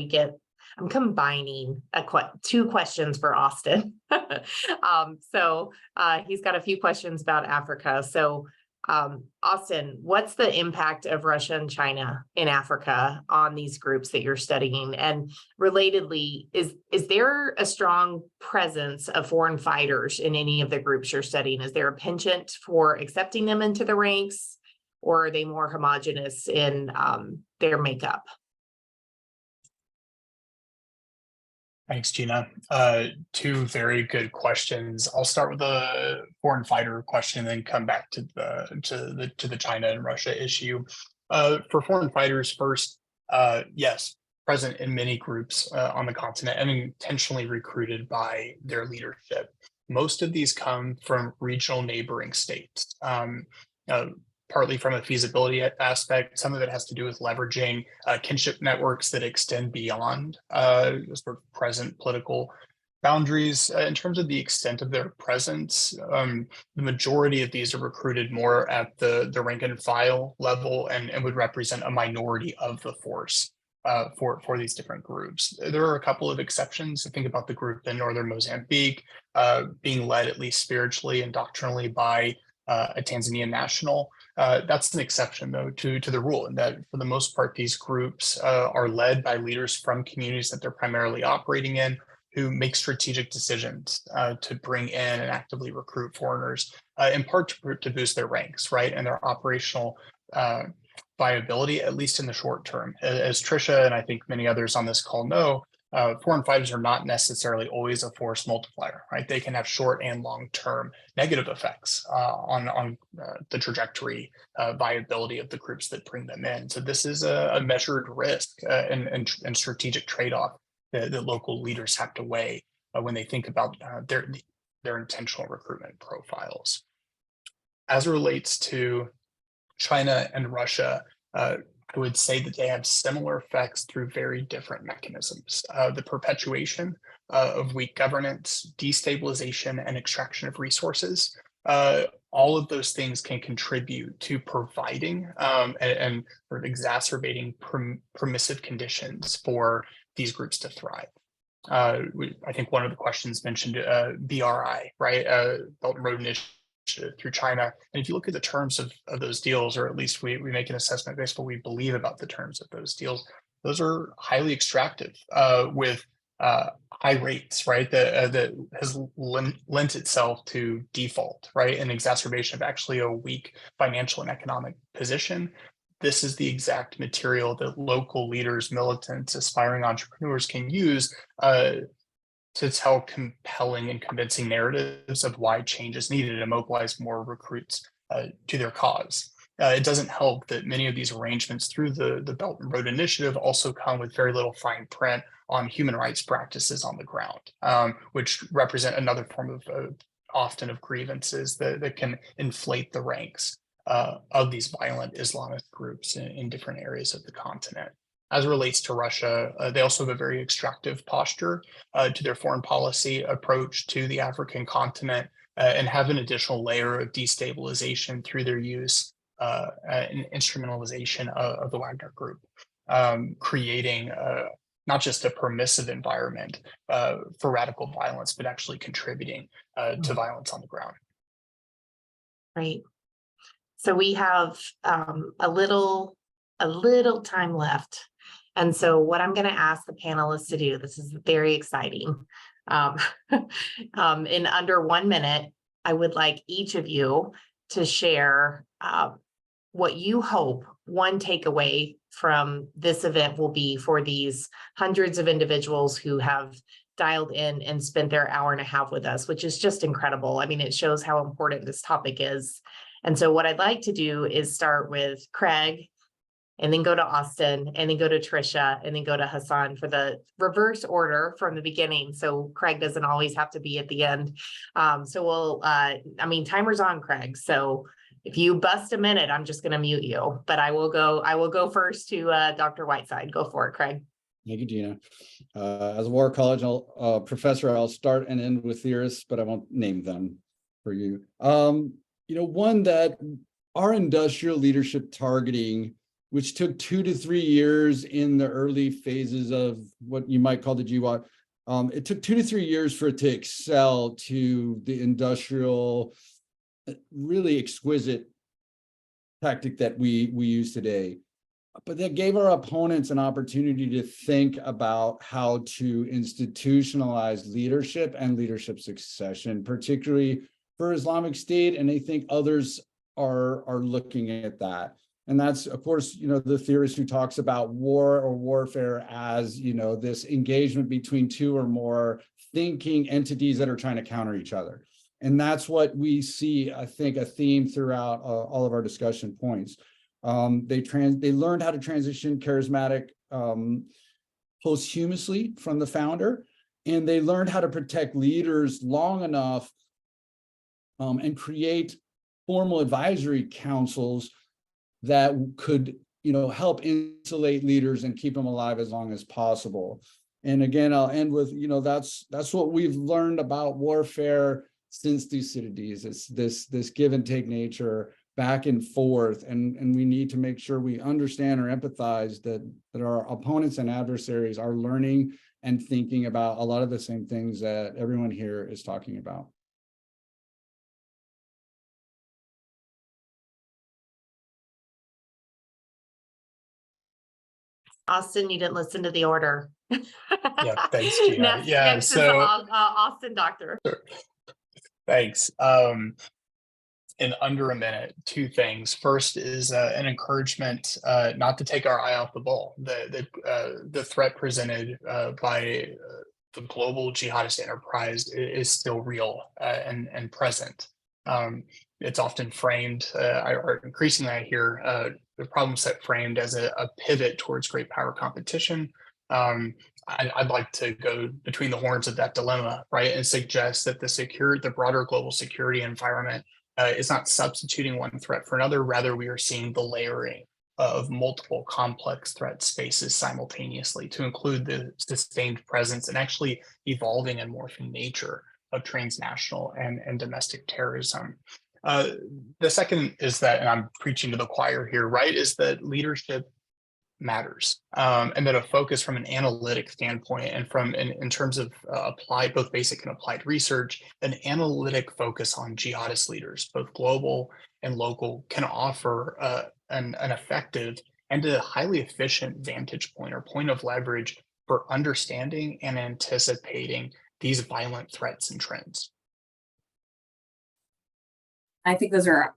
I'm combining two questions for Austin. So he's got a few questions about Africa. So Austin, what's the impact of Russia and China in Africa on these groups that you're studying? And relatedly, is there a strong presence of foreign fighters in any of the groups you're studying? Is there a penchant for accepting them into the ranks, or are they more homogenous in their makeup? Thanks, Gina. Two very good questions. I'll start with the foreign fighter question and then come back to the China and Russia issue. For foreign fighters first, yes, present in many groups on the continent and intentionally recruited by their leadership. Most of these come from regional neighboring states. Partly from a feasibility aspect. Some of it has to do with leveraging kinship networks that extend beyond sort of present political boundaries. In terms of the extent of their presence, the majority of these are recruited more at the rank and file level and would represent a minority of the force for these different groups. There are a couple of exceptions. I think about the group in northern Mozambique being led, at least spiritually and doctrinally, by a Tanzanian national. That's an exception, though, to the rule, and that for the most part, these groups are led by leaders from communities that they're primarily operating in, who make strategic decisions to bring in and actively recruit foreigners, in part to boost their ranks, right, and their operational viability, at least in the short term. As Tricia and I think many others on this call know, foreign fighters are not necessarily always a force multiplier, right? They can have short and long-term negative effects on the trajectory viability of the groups that bring them in. So this is a measured risk and strategic trade-off that local leaders have to weigh when they think about their intentional recruitment profiles. As it relates to China and Russia, I would say that they have similar effects through very different mechanisms. The perpetuation of weak governance, destabilization, and extraction of resources. All of those things can contribute to providing and sort of exacerbating permissive conditions for these groups to thrive. I think one of the questions mentioned BRI, right? Belt and Road Initiative through China. And if you look at the terms of those deals, or at least we make an assessment based on what we believe about the terms of those deals, those are highly extractive with high rates, right? That has lent itself to default, right? An exacerbation of actually a weak financial and economic position. This is the exact material that local leaders, militants, aspiring entrepreneurs can use to tell compelling and convincing narratives of why change is needed and mobilize more recruits to their cause. It doesn't help that many of these arrangements through the Belt and Road Initiative also come with very little fine print on human rights practices on the ground, which represent another form of often of grievances that can inflate the ranks of these violent Islamist groups in different areas of the continent. As it relates to Russia, they also have a very extractive posture to their foreign policy approach to the African continent and have an additional layer of destabilization through their use and instrumentalization of the Wagner Group, creating not just a permissive environment for radical violence, but actually contributing to violence on the ground. Right. So we have a little time left. And so what I'm going to ask the panelists to do, this is very exciting. In under 1 minute, I would like each of you to share what you hope one takeaway from this event will be for these hundreds of individuals who have dialed in and spent their hour and a half with us, which is just incredible. I mean, it shows how important this topic is. And so what I'd like to do is start with Craig, and then go to Austin, and then go to Trisha, and then go to Hassan for the reverse order from the beginning. So Craig doesn't always have to be at the end. So we'll, timer's on, Craig. So if you bust a minute, I'm just going to mute you, but I will go first to Dr. Whiteside. Go for it, Craig. Thank you, Gina. As a war college professor, I'll start and end with theorists, but I won't name them for you. One that our industrial leadership targeting, which took 2 to 3 years in the early phases of what you might call the GWAT. It took 2 to 3 years for it to excel to the industrial, really exquisite tactic that we use today. But that gave our opponents an opportunity to think about how to institutionalize leadership and leadership succession, particularly for Islamic State, and I think others are looking at that. And that's, of course, the theorist who talks about war or warfare as, this engagement between two or more thinking entities that are trying to counter each other. And that's what we see, I think, a theme throughout all of our discussion points. They learned how to transition charismatic posthumously from the founder, and they learned how to protect leaders long enough and create formal advisory councils that could, help insulate leaders and keep them alive as long as possible. And again, I'll end with, that's what we've learned about warfare since Thucydides. It's this give and take nature, back and forth, and we need to make sure we understand or empathize that our opponents and adversaries are learning and thinking about a lot of the same things that everyone here is talking about. Austin, you didn't listen to the order. Yeah, thanks, Gina. Next is Austin, doctor. Sure. Thanks. In under a minute, 2 things. First is an encouragement not to take our eye off the ball. The threat presented by the global jihadist enterprise is still real and present. It's often framed, or increasingly I hear the problem set framed as a pivot towards great power competition, I'd like to go between the horns of that dilemma, right, and suggest that the broader global security environment is not substituting one threat for another. Rather, we are seeing the layering of multiple complex threat spaces simultaneously to include the sustained presence and actually evolving and morphing nature of transnational and domestic terrorism. The second is that, and I'm preaching to the choir here, right, is that leadership matters, and that a focus from an analytic standpoint and from in terms of applied, both basic and applied research, an analytic focus on jihadist leaders, both global and local, can offer an effective and a highly efficient vantage point or point of leverage for understanding and anticipating these violent threats and trends. I think those are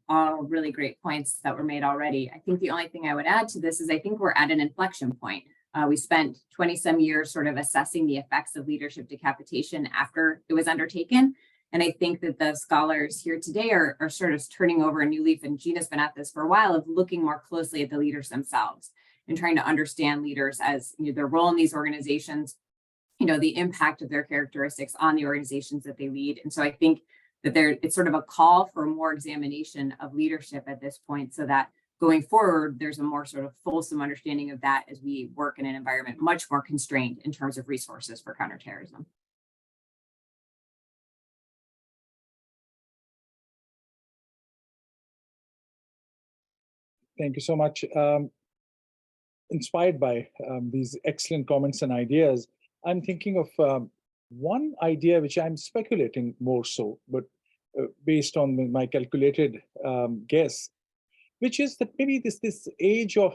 all really great points that were made already. I think the only thing I would add to this is I think we're at an inflection point. We spent 20 some years sort of assessing the effects of leadership decapitation after it was undertaken. And I think that the scholars here today are sort of turning over a new leaf, and Gina's been at this for a while, of looking more closely at the leaders themselves and trying to understand leaders as, you know, their role in these organizations, you know, the impact of their characteristics on the organizations that they lead. And so I think that it's sort of a call for more examination of leadership at this point, so that going forward, there's a more sort of fulsome understanding of that as we work in an environment much more constrained in terms of resources for counterterrorism. Thank you so much. Inspired by these excellent comments and ideas, I'm thinking of one idea which I'm speculating more so, but based on my calculated guess, which is that maybe this age of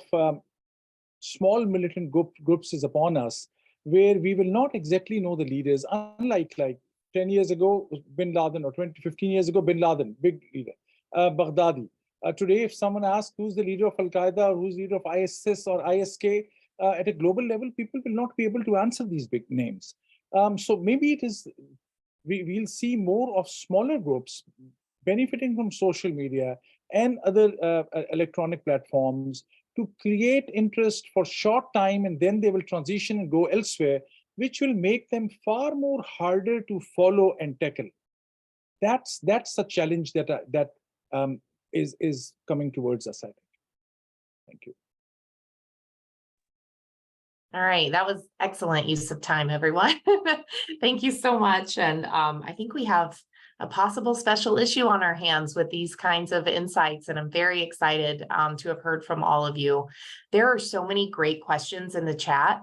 small militant groups is upon us, where we will not exactly know the leaders, unlike like 10 years ago, Bin Laden, or 15 years ago, Bin Laden, big leader, Baghdadi. Today, if someone asks who's the leader of al-Qaeda or who's the leader of ISIS or ISK, at a global level, people will not be able to answer these big names. So maybe it is, we'll see more of smaller groups benefiting from social media and other electronic platforms to create interest for short time, and then they will transition and go elsewhere, which will make them far more harder to follow and tackle. That's a challenge that is coming towards us, I think. Thank you. All right, that was excellent use of time, everyone. Thank you so much. And I think we have a possible special issue on our hands with these kinds of insights, and I'm very excited to have heard from all of you. There are so many great questions in the chat.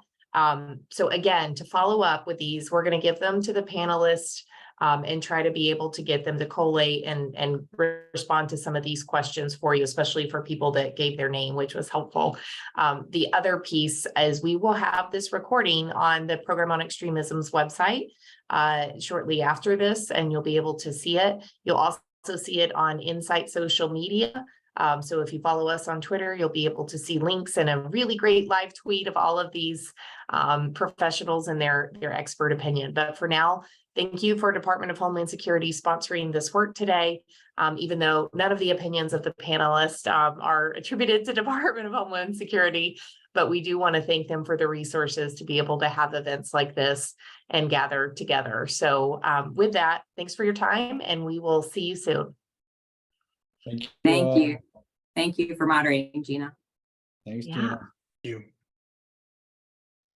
So again, to follow up with these, we're going to give them to the panelists and try to be able to get them to collate and respond to some of these questions for you, especially for people that gave their name, which was helpful. The other piece is we will have this recording on the Program on Extremism's website shortly after this, and you'll be able to see it. You'll also see it on Insight social media. So if you follow us on Twitter, you'll be able to see links and a really great live tweet of all of these professionals and their expert opinion. But for now, thank you for Department of Homeland Security sponsoring this work today. Even though none of the opinions of the panelists are attributed to Department of Homeland Security, but we do want to thank them for the resources to be able to have events like this and gather together. So with that, thanks for your time, and we will see you soon. Thank you. Thank you for moderating, Gina. Thanks, Yeah. Gina. Thank you.